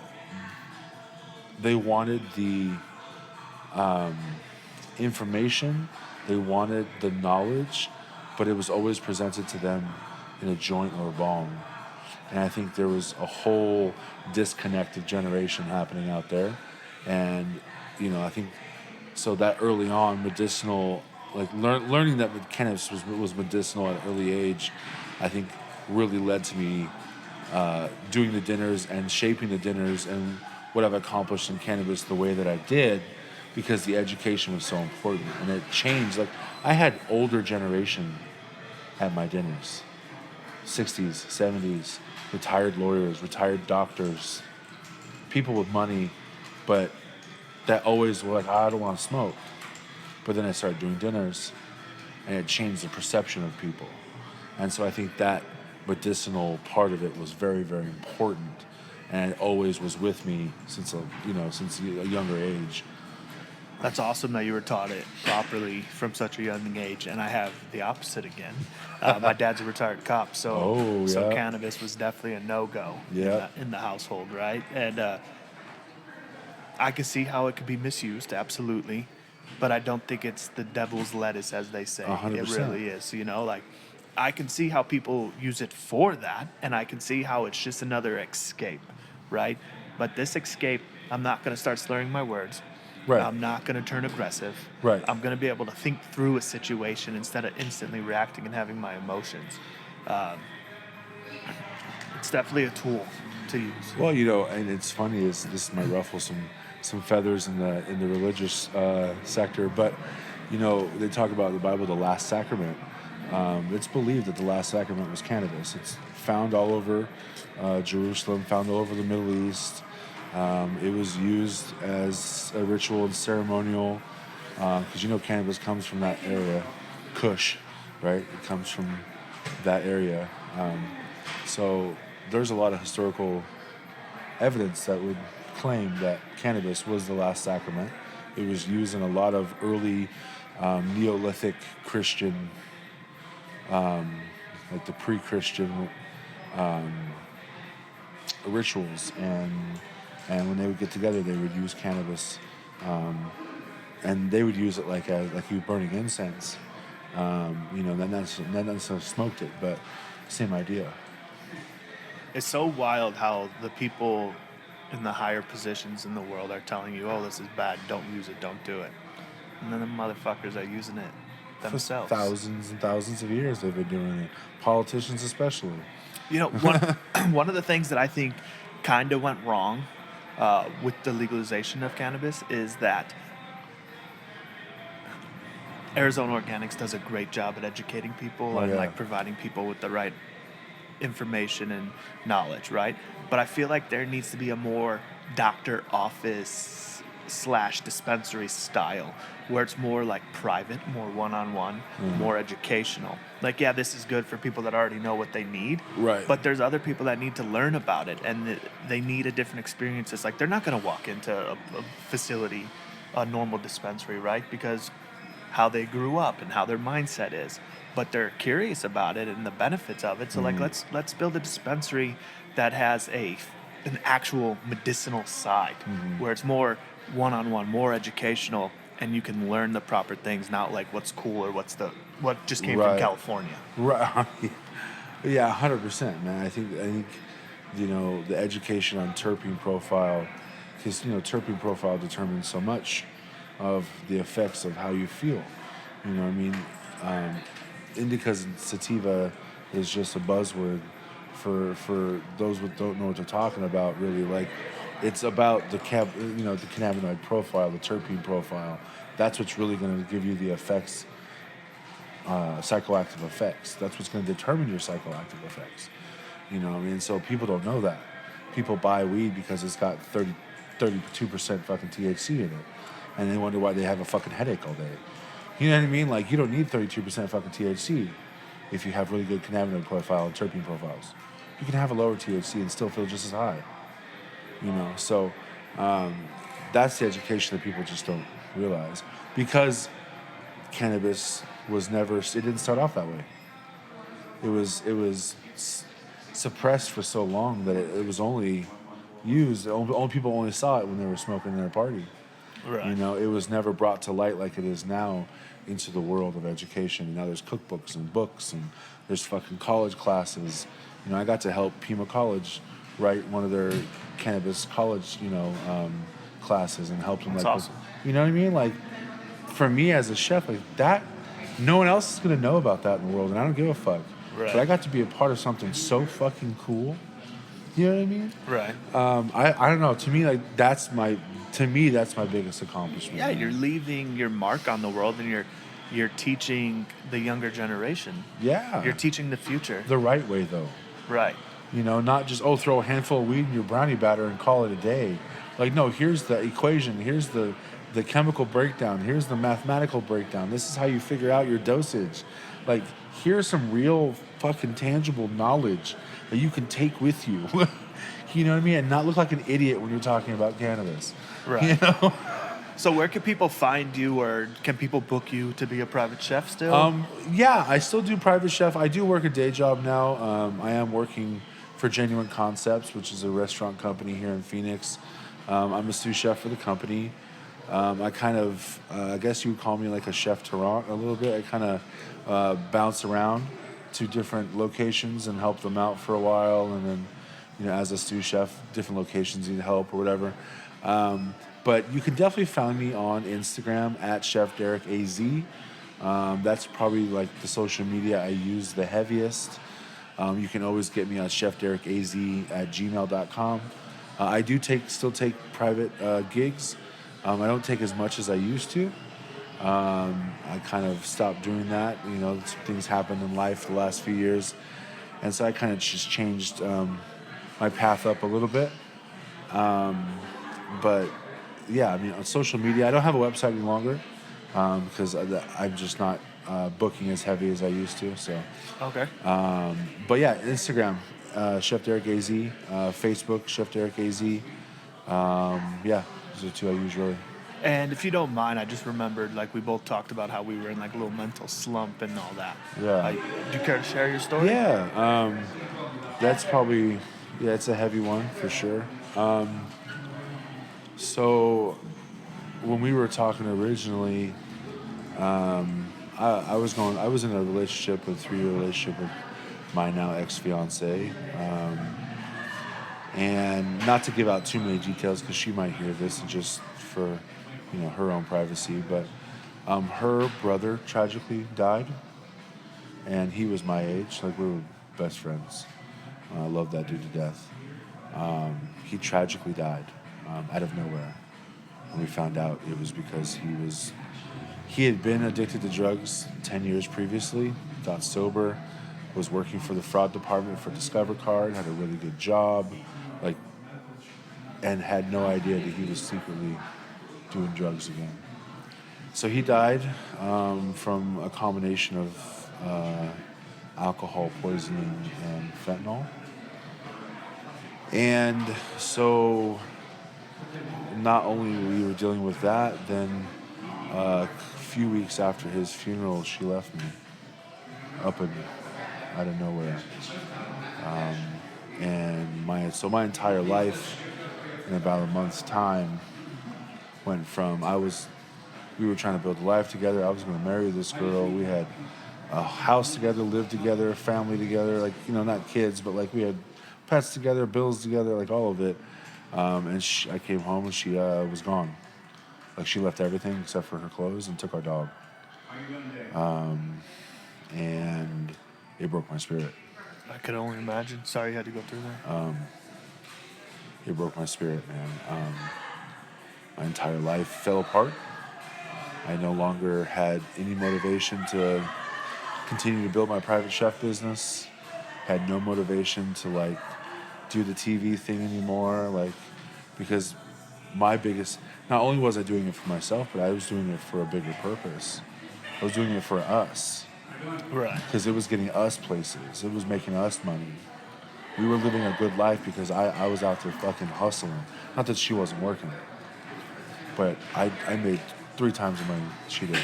information, they wanted the knowledge, but it was always presented to them in a joint or a bong. And I think there was a whole disconnected generation happening out there. And, I think so that early on, medicinal, like learning that cannabis was medicinal at an early age, I think really led to me doing the dinners and shaping the dinners and what I've accomplished in cannabis the way that I did, because the education was so important. And it changed. Like, I had older generation at my dinners, 60s, 70s, retired lawyers, retired doctors, people with money, but that always were like, I don't want to smoke. But then I started doing dinners, and it changed the perception of people. And so I think that medicinal part of it was very, very important, and it always was with me since a younger age. That's awesome that you were taught it properly from such a young age, and I have the opposite again. My dad's a retired cop, so cannabis was definitely a no-go in the household, right? And I can see how it could be misused, absolutely, but I don't think it's the devil's lettuce, as they say. 100%. It really is, I can see how people use it for that, and I can see how it's just another escape, right? But this escape, I'm not going to start slurring my words. Right. I'm not going to turn aggressive. Right. I'm going to be able to think through a situation instead of instantly reacting and having my emotions. It's definitely a tool to use. Well, and it's funny, this might ruffle some feathers in the religious sector, but they talk about in the Bible the last sacrament. It's believed that the last sacrament was cannabis. It's found all over Jerusalem, found all over the Middle East. It was used as a ritual and ceremonial, because cannabis comes from that area, Kush, right? It comes from that area. So there's a lot of historical evidence that would claim that cannabis was the last sacrament. It was used in a lot of early Neolithic Christian, like the pre-Christian rituals, and when they would get together, they would use cannabis, and they would use it like you burning incense. Then that's smoked it, but same idea. It's so wild how the people in the higher positions in the world are telling you, oh, this is bad, don't use it, don't do it. And then the motherfuckers are using it themselves. For thousands and thousands of years they've been doing it. Politicians especially. One of the things that I think kind of went wrong with the legalization of cannabis is that Arizona Organix does a great job at educating people and providing people with the right information and knowledge, right? But I feel like there needs to be a more doctor office / dispensary style, where it's more like private, more one-on-one, more educational. Like, this is good for people that already know what they need. Right. But there's other people that need to learn about it, and they need a different experience. It's like they're not going to walk into a facility, a normal dispensary, right? Because how they grew up and how their mindset is. But they're curious about it and the benefits of it. So let's build a dispensary that has an actual medicinal side, where it's more one-on-one, more educational, and you can learn the proper things, not like what's cool or what just came from California. Right. Yeah, 100%, man. I think the education on terpene profile, because terpene profile determines so much of the effects of how you feel. Indicas and sativa is just a buzzword for those who don't know what they're talking about, really, like, it's about the the cannabinoid profile, the terpene profile. That's what's really going to give you the effects, psychoactive effects. That's what's going to determine your psychoactive effects. You know what I mean? So people don't know that. People buy weed because it's got 32% fucking THC in it. And they wonder why they have a fucking headache all day. You know what I mean? Like, you don't need 32% fucking THC if you have really good cannabinoid profile and terpene profiles. You can have a lower THC and still feel just as high. You know, so that's the education that people just don't realize. Because cannabis was never, it didn't start off that way. It was suppressed for so long that it was only used, only people only saw it when they were smoking in their party. Right. You know, it was never brought to light like it is now into the world of education. Now there's cookbooks and books and there's fucking college classes. You know, I got to help Pima College write one of their cannabis college, classes and help them. That's like, awesome. You know what I mean? Like, for me as a chef, like that, no one else is gonna know about that in the world, and I don't give a fuck. Right. But I got to be a part of something so fucking cool. You know what I mean? Right. I don't know. To me, like that's my biggest accomplishment. Yeah, you're leaving your mark on the world, and you're teaching the younger generation. Yeah. You're teaching the future. The right way, though. Right. You know, not just throw a handful of weed in your brownie batter and call it a day. Like, no, here's the equation. Here's the chemical breakdown. Here's the mathematical breakdown. This is how you figure out your dosage. Like, here's some real fucking tangible knowledge that you can take with you. You know what I mean? And not look like an idiot when you're talking about cannabis. Right. You know? So where can people find you, or can people book you to be a private chef still? Yeah, I still do private chef. I do work a day job now. I am working for Genuine Concepts, which is a restaurant company here in Phoenix. I'm a sous chef for the company. I kind of, I guess you would call me like a chef Tarant a little bit. I kind of bounce around to different locations and help them out for a while. And then, as a sous chef, different locations need help or whatever. But you can definitely find me on Instagram at Chef Derek AZ. That's probably like the social media I use the heaviest. You can always get me on chefderekaz@gmail.com. I do still take private gigs. I don't take as much as I used to. I kind of stopped doing that. Some things happened in life the last few years. And so I kind of just changed my path up a little bit. But yeah, on social media, I don't have a website any longer because I'm just not booking as heavy as I used to. So. Okay. But yeah, Instagram, Chef Derek AZ, Facebook, Chef Derek AZ. Yeah, those are the two I use really. And if you don't mind, I just remembered, like, we both talked about how we were in like a little mental slump and all that. Yeah. Do you care to share your story? Yeah. That's probably, it's a heavy one for sure. So when we were talking originally, I was in a relationship, a 3-year relationship with my now ex-fiance. And not to give out too many details because she might hear this and just for, her own privacy, but her brother tragically died, and he was my age. Like, we were best friends. I loved that dude to death. He tragically died out of nowhere, and we found out it was because he had been addicted to drugs 10 years previously, got sober, was working for the fraud department for Discover Card, had a really good job, and had no idea that he was secretly doing drugs again. So he died from a combination of alcohol poisoning and fentanyl. And so not only we were dealing with that, then a few weeks after his funeral, she left me out of nowhere. And my entire life in about a month's time went from we were trying to build a life together. I was going to marry this girl. We had a house together, lived together, family together, not kids, but we had pets together, bills together, all of it. And I came home and she was gone. She left everything except for her clothes and took our dog. And it broke my spirit. I could only imagine. Sorry you had to go through that. It broke my spirit, man. My entire life fell apart. I no longer had any motivation to continue to build my private chef business. Had no motivation to like do the TV thing anymore, like because my biggest, not only was I doing it for myself, but I was doing it for a bigger purpose. I was doing it for us. Right. Because it was getting us places. It was making us money. We were living a good life because I was out there fucking hustling. Not that she wasn't working, but I made 3 times the money she did.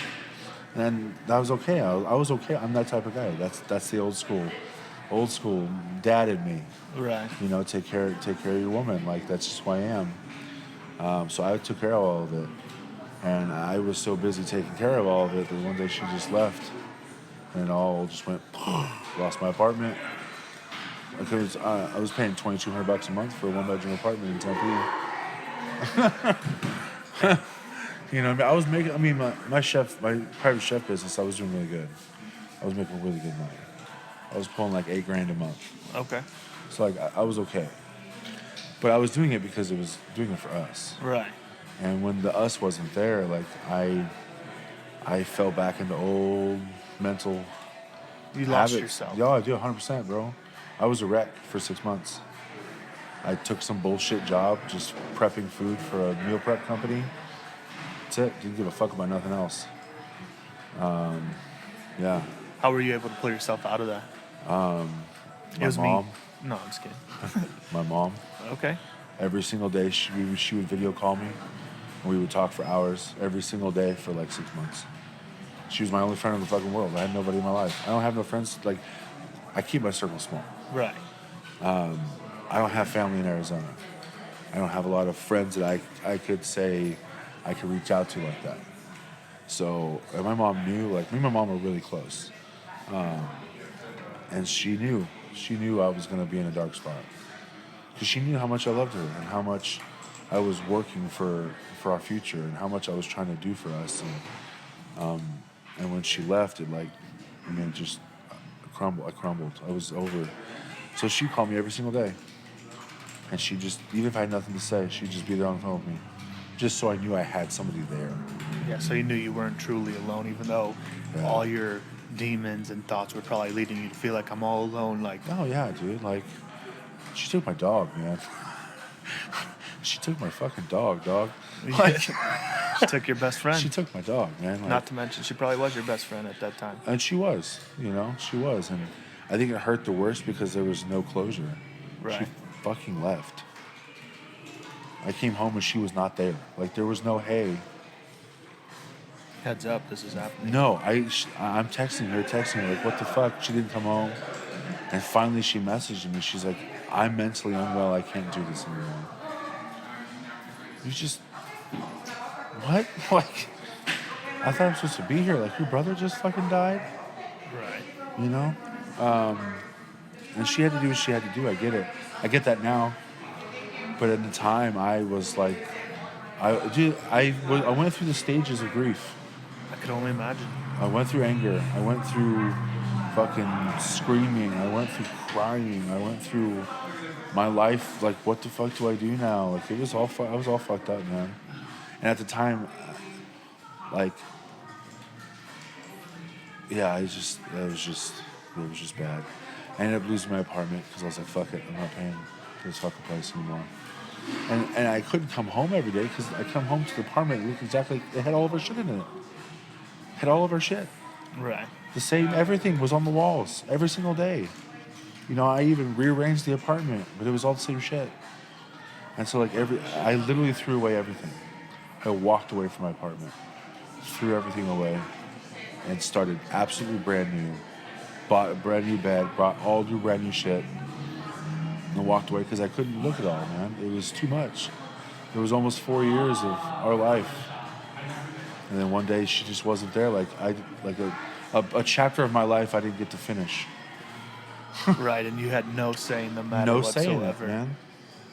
And that was okay. I was okay. I'm that type of guy. That's the old school dad in me. Right. You know, take care of your woman. Like, that's just who I am. So I took care of all of it. And I was so busy taking care of all of it that one day she just left. And it all just went, lost my apartment. Because I was paying $2,200 a month for a 1-bedroom apartment in Tempe. You know, I was making, my private chef business, I was doing really good. I was making really good money. I was pulling like $8,000 a month. Okay. So like, I was okay. But I was doing it because it was doing it for us. Right. And when the us wasn't there, like I fell back into old mental You lost habits. yourself. Yeah, I do, 100%, bro. I was a wreck for 6 months. I took some bullshit job just prepping food for a meal prep company. That's it. Didn't give a fuck about nothing else. Yeah. How were you able to pull yourself out of that? My mom. No, I'm just kidding. My mom. Okay. Every single day, she would video call me, and we would talk for hours every single day for like 6 months. She was my only friend in the fucking world. I had nobody in my life. I don't have no friends. Like, I keep my circle small. Right. I don't have family in Arizona. I don't have a lot of friends that I could say I could reach out to like that. So, and my mom knew, like, me and my mom were really close. And she knew I was going to be in a dark spot. Because she knew how much I loved her and how much I was working for our future and how much I was trying to do for us. And when she left, it just crumbled. I crumbled. I was over. So she called me every single day. And she just, even if I had nothing to say, she'd just be there on the phone with me. Just so I knew I had somebody there. Yeah, so you knew you weren't truly alone, even though all your demons and thoughts were probably leading you to feel like I'm all alone. Like, oh yeah, dude. Like, she took my dog, man. She took my fucking dog. Like, she took your best friend. she took my dog, man. Like, Not to mention, she probably was your best friend at that time. and she was, she was. And I think it hurt the worst because there was no closure. Right. She fucking left. I came home and she was not there. Like, there was no, hey. Heads up, this is happening. No, I'm texting her, like, what the fuck? She didn't come home. And finally she messaged me. She's like, I'm mentally unwell. I can't do this anymore. You just, what? Like, I thought I'm supposed to be here. Like, your brother just fucking died? Right. And she had to do what she had to do. I get it. I get that now. But at the time, I was like, I went through the stages of grief. I could only imagine. I went through anger. I went through fucking screaming. I went through crying. I went through my life. Like, what the fuck do I do now? Like, I was all fucked up, man. And at the time, like, yeah, it was just bad. I ended up losing my apartment because I was like, fuck it, I'm not paying this fucking place anymore. And I couldn't come home every day because I come home to the apartment, it looked exactly, it had all of our shit in it. Had all of our shit. Right. The same, everything was on the walls every single day. I even rearranged the apartment, but it was all the same shit. And so, like, I literally threw away everything. I walked away from my apartment, threw everything away, and started absolutely brand new. Bought a brand new bed, brought all new brand new shit, and walked away because I couldn't look at it all, man. It was too much. It was almost 4 years of our life. And then one day she just wasn't there. Like a chapter of my life I didn't get to finish. Right, and you had no say in the matter No whatsoever. say in it, man.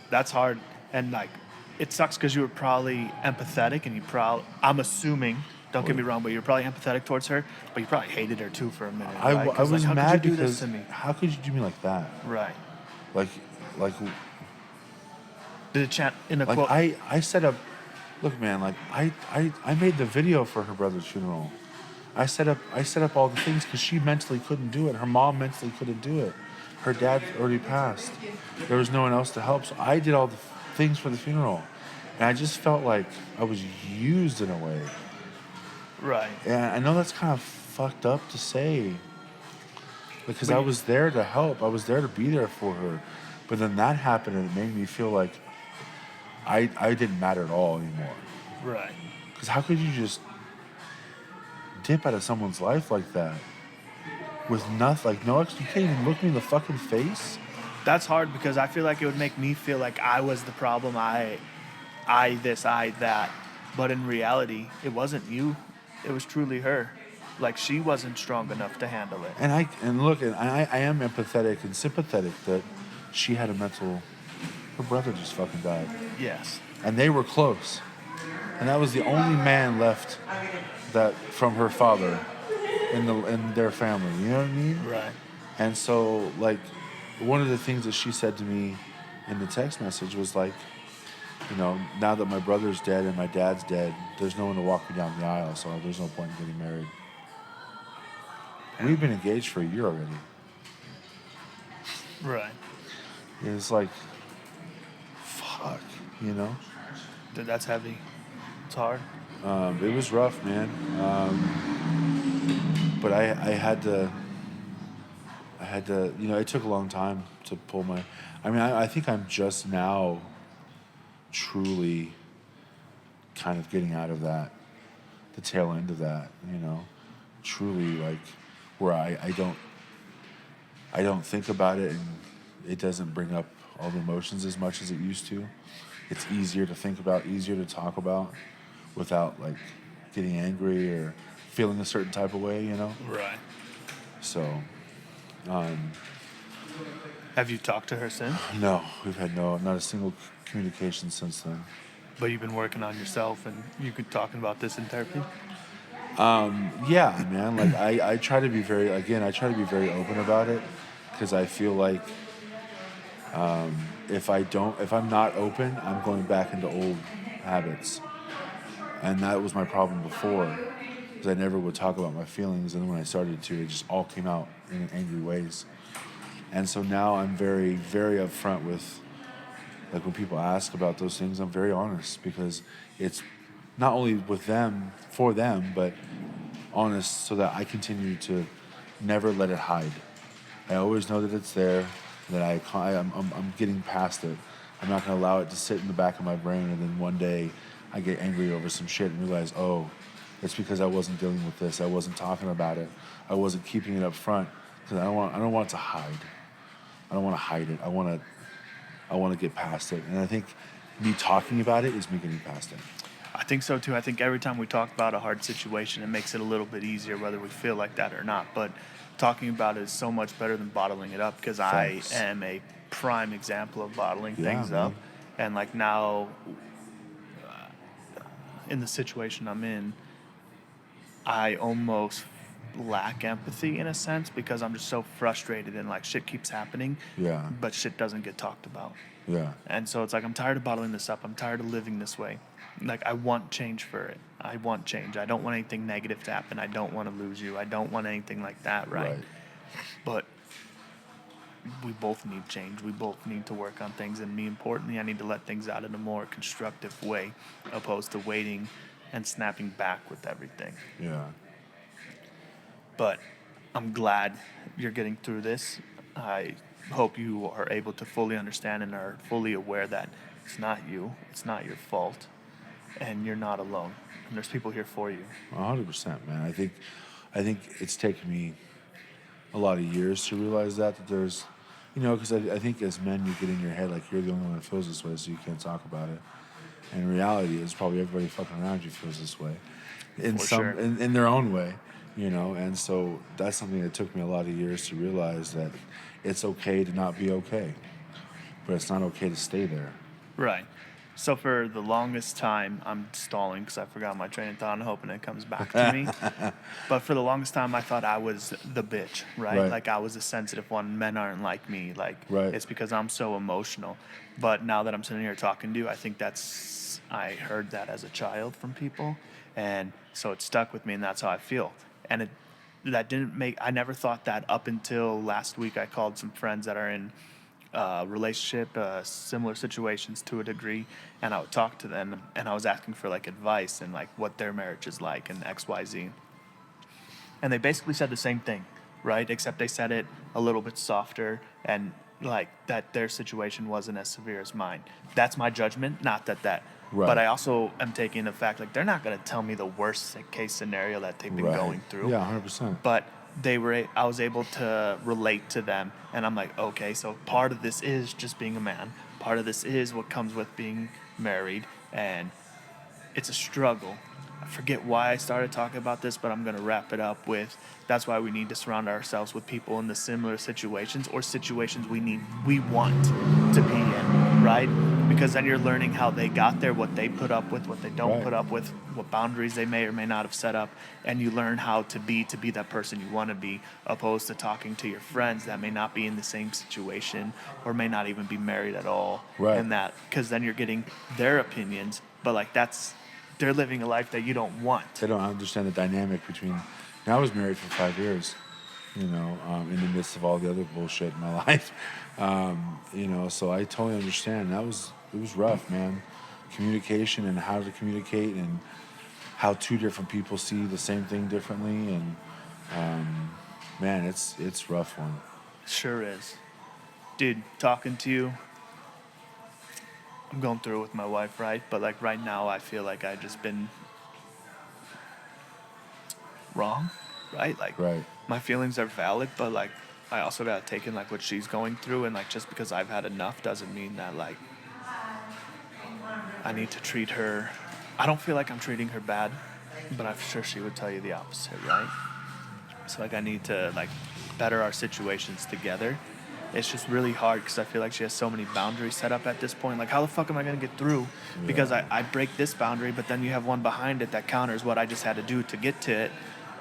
That's hard. And, like, it sucks because you were probably empathetic and I'm assuming Don't get me wrong, but you're probably empathetic towards her, but you probably hated her too for a minute. I, right? I 'Cause, was like, how mad could you do because this to me? how could you do me like that? Right. Like, like, Did it chant in a like quote? I set up. Look, man, like I made the video for her brother's funeral. I set up all the things because she mentally couldn't do it. Her mom mentally couldn't do it. Her dad already passed. There was no one else to help, so I did all the things for the funeral, and I just felt like I was used in a way. Right. And I know that's kind of fucked up to say, because But I you- was there to help. I was there to be there for her, but then that happened, and it made me feel like I didn't matter at all anymore. Right. Because how could you just dip out of someone's life like that with nothing, like no extra? You can't even look me in the fucking face. That's hard because I feel like it would make me feel like I was the problem. I this, I that. But in reality, it wasn't you. It was truly her. Like, she wasn't strong enough to handle it. And I am empathetic and sympathetic that she had a mental. Her brother just fucking died, Yes. and they were close, and that was the only man left that from her father in their family. You know what I mean? Right. And so, like, one of the things that she said to me in the text message was like, you know, now that my brother's dead and my dad's dead, there's no one to walk me down the aisle, so there's no point in getting married. We've been engaged for a year already. Right. It's like, fuck, you know? That's heavy. It's hard. It was rough, man. But I had to, you know, it took a long time to pull my, I think I'm just now truly kind of getting out of that, the tail end of that, you know, truly like where I don't think about it and it doesn't bring up all the emotions as much as it used to. It's easier to think about, easier to talk about without like getting angry or feeling a certain type of way, you know? Right. So, Have you talked to her since? no, we've had not a single communication since then. But you've been working on yourself and you could talking about this in therapy? Yeah, man. Like I try to be very open about it because I feel like if I'm not open, I'm going back into old habits, and that was my problem before, because I never would talk about my feelings, and when I started to, it just all came out in angry ways, and so now I'm very, very upfront with, like when people ask about those things, I'm very honest because it's not only with them, for them, but honest so that I continue to never let it hide. I always know that it's there, that I'm getting past it. I'm not going to allow it to sit in the back of my brain and then one day I get angry over some shit and realize, oh, it's because I wasn't dealing with this. I wasn't talking about it. I wasn't keeping it up front because I don't want it to hide. I don't want to hide it. I want to get past it. And I think me talking about it is me getting past it. I think so too. I think every time we talk about a hard situation, it makes it a little bit easier, whether we feel like that or not. But talking about it is so much better than bottling it up because Thanks. I am a prime example of bottling Yeah, things man. up. And like now, in the situation I'm in, I almost lack empathy in a sense because I'm just so frustrated and like shit keeps happening, Yeah. but shit doesn't get talked about. Yeah. And so it's like, I'm tired of bottling this up. I'm tired of living this way. Like, I want change for it. I want change. I don't want anything negative to happen. I don't want to lose you. I don't want anything like that, right? But we both need change. We both need to work on things. And me, importantly, I need to let things out in a more constructive way, opposed to waiting and snapping back with everything. Yeah. But I'm glad you're getting through this. I hope you are able to fully understand and are fully aware that it's not you, it's not your fault, and you're not alone. And there's people here for you. 100%, man. I think it's taken me a lot of years to realize that there's, you know, because I think as men you get in your head like you're the only one that feels this way, so you can't talk about it. And in reality, it's probably everybody fucking around you feels this way, in their own way, you know. And so that's something that took me a lot of years to realize that it's okay to not be okay, but it's not okay to stay there. Right. So for the longest time, I'm stalling because I forgot my train of thought and hoping it comes back to me. But for the longest time, I thought I was the bitch, right? Right. Like I was the sensitive one. Men aren't like me. Like Right. it's because I'm so emotional. But now that I'm sitting here talking to you, I think I heard that as a child from people. And so it stuck with me, and that's how I feel. And I never thought that up until last week. I called some friends that are in relationship, similar situations to a degree, and I would talk to them, and I was asking for like advice and like what their marriage is like and X, Y, Z, and they basically said the same thing, right? Except they said it a little bit softer and like that their situation wasn't as severe as mine. That's my judgment, not that. Right. But I also am taking the fact like they're not going to tell me the worst case scenario that they've been Right. going through. Yeah, 100%. But I was able to relate to them, and I'm like, okay, so part of this is just being a man. Part of this is what comes with being married, and it's a struggle. I forget why I started talking about this, but I'm going to wrap it up with that's why we need to surround ourselves with people in the similar situations or situations we want to be in, right? Because then you're learning how they got there, what they put up with, what they don't Right. put up with, what boundaries they may or may not have set up, and you learn how to be that person you want to be, opposed to talking to your friends that may not be in the same situation or may not even be married at all. Right. And that, because then you're getting their opinions, but like they're living a life that you don't want. They don't understand the dynamic between. I was married for 5 years, in the midst of all the other bullshit in my life, so I totally understand. It was rough, man. Communication and how to communicate and how two different people see the same thing differently, and man, it's rough one. Sure is. Dude, talking to you, I'm going through it with my wife, right? But like right now, I feel like I've just been wrong, right? Like Right. my feelings are valid, but like I also gotta take in like what she's going through, and like just because I've had enough doesn't mean that like I need to treat her. I don't feel like I'm treating her bad, but I'm sure she would tell you the opposite, right? So like I need to like better our situations together. It's just really hard because I feel like she has so many boundaries set up at this point. Like, how the fuck am I going to get through? Yeah. Because I break this boundary, but then you have one behind it that counters what I just had to do to get to it.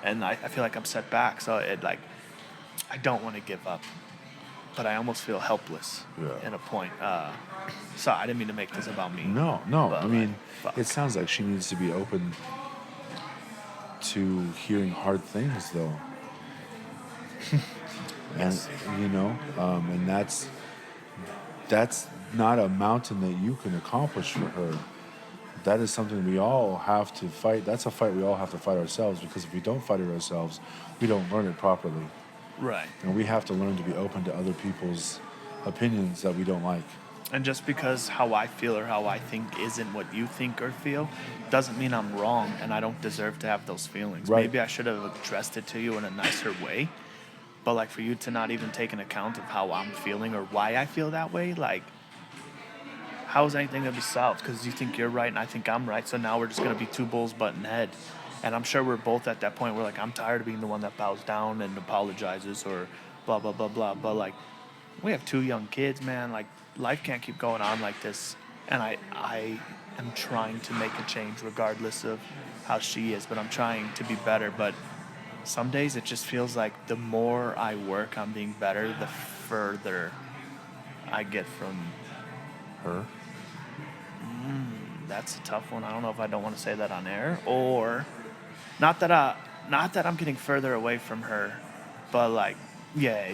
And I feel like I'm set back. So I don't want to give up, but I almost feel helpless in a point. So I didn't mean to make this about me. No. But I mean, fuck. it sounds like she needs to be open to hearing hard things, though. Yes. And that's not a mountain that you can accomplish for her. That is something we all have to fight. That's a fight we all have to fight ourselves, because if we don't fight it ourselves, we don't learn it properly. Right. And we have to learn to be open to other people's opinions that we don't like. And just because how I feel or how I think isn't what you think or feel doesn't mean I'm wrong and I don't deserve to have those feelings. Right. Maybe I should have addressed it to you in a nicer way. But like for you to not even take an account of how I'm feeling or why I feel that way, like how is anything going to be solved? Because you think you're right and I think I'm right. So now we're just going to be two bulls butting heads. And I'm sure we're both at that point where like I'm tired of being the one that bows down and apologizes or blah, blah, blah, blah. But like we have 2 young kids, man. Like life can't keep going on like this. And I am trying to make a change regardless of how she is. But I'm trying to be better. But some days it just feels like the more I work on being better, the further I get from Her? That's a tough one. I don't know if I don't want to say that on air or not that I'm getting further away from her, but like yeah.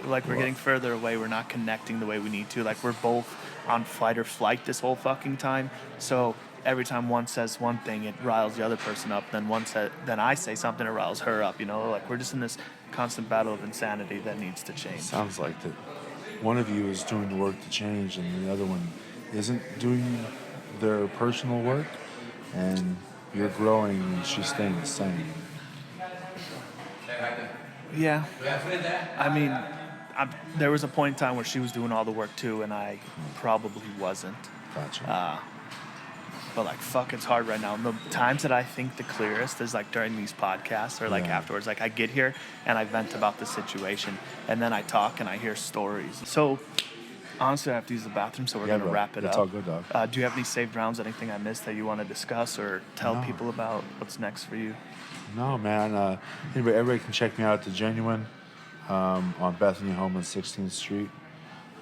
Like we're getting further away. We're not connecting the way we need to. Like we're both on fight or flight this whole fucking time. So every time one says one thing, it riles the other person up. Then then I say something, it riles her up. Like we're just in this constant battle of insanity that needs to change. Sounds like that one of you is doing the work to change and the other one isn't doing their personal work, and you're growing and she's staying the same. Yeah. I mean, there was a point in time where she was doing all the work too, and I probably wasn't. Gotcha. But like, fuck, it's hard right now. And the times that I think the clearest is like during these podcasts or like afterwards. Like I get here and I vent about the situation, and then I talk and I hear stories. So Honestly, I have to use the bathroom, so we're Yeah, going to bro. wrap it It's up. all good, dog. Do you have any saved rounds, anything I missed that you want to discuss or tell No. people about? What's next for you? No, man. Everybody can check me out at The Genuine on Bethany Home on 16th Street.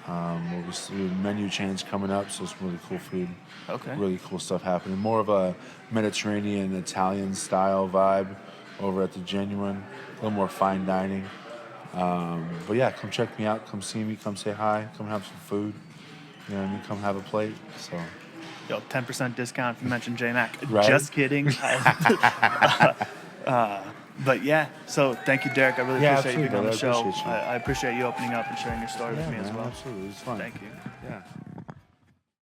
We'll be menu change coming up, so it's really cool food. Okay. Really cool stuff happening. More of a Mediterranean, Italian style vibe over at The Genuine. A little more fine dining. But yeah, come check me out. Come see me. Come say hi. Come have some food. You know what I mean? Come have a plate. So. Yo, 10% discount if you mention JMach. Right? Just kidding. But yeah, so thank you, Derek. I really appreciate you being on the show. Appreciate you. I appreciate you opening up and sharing your story with me man, as well. Absolutely. It's fun. Thank you. Yeah.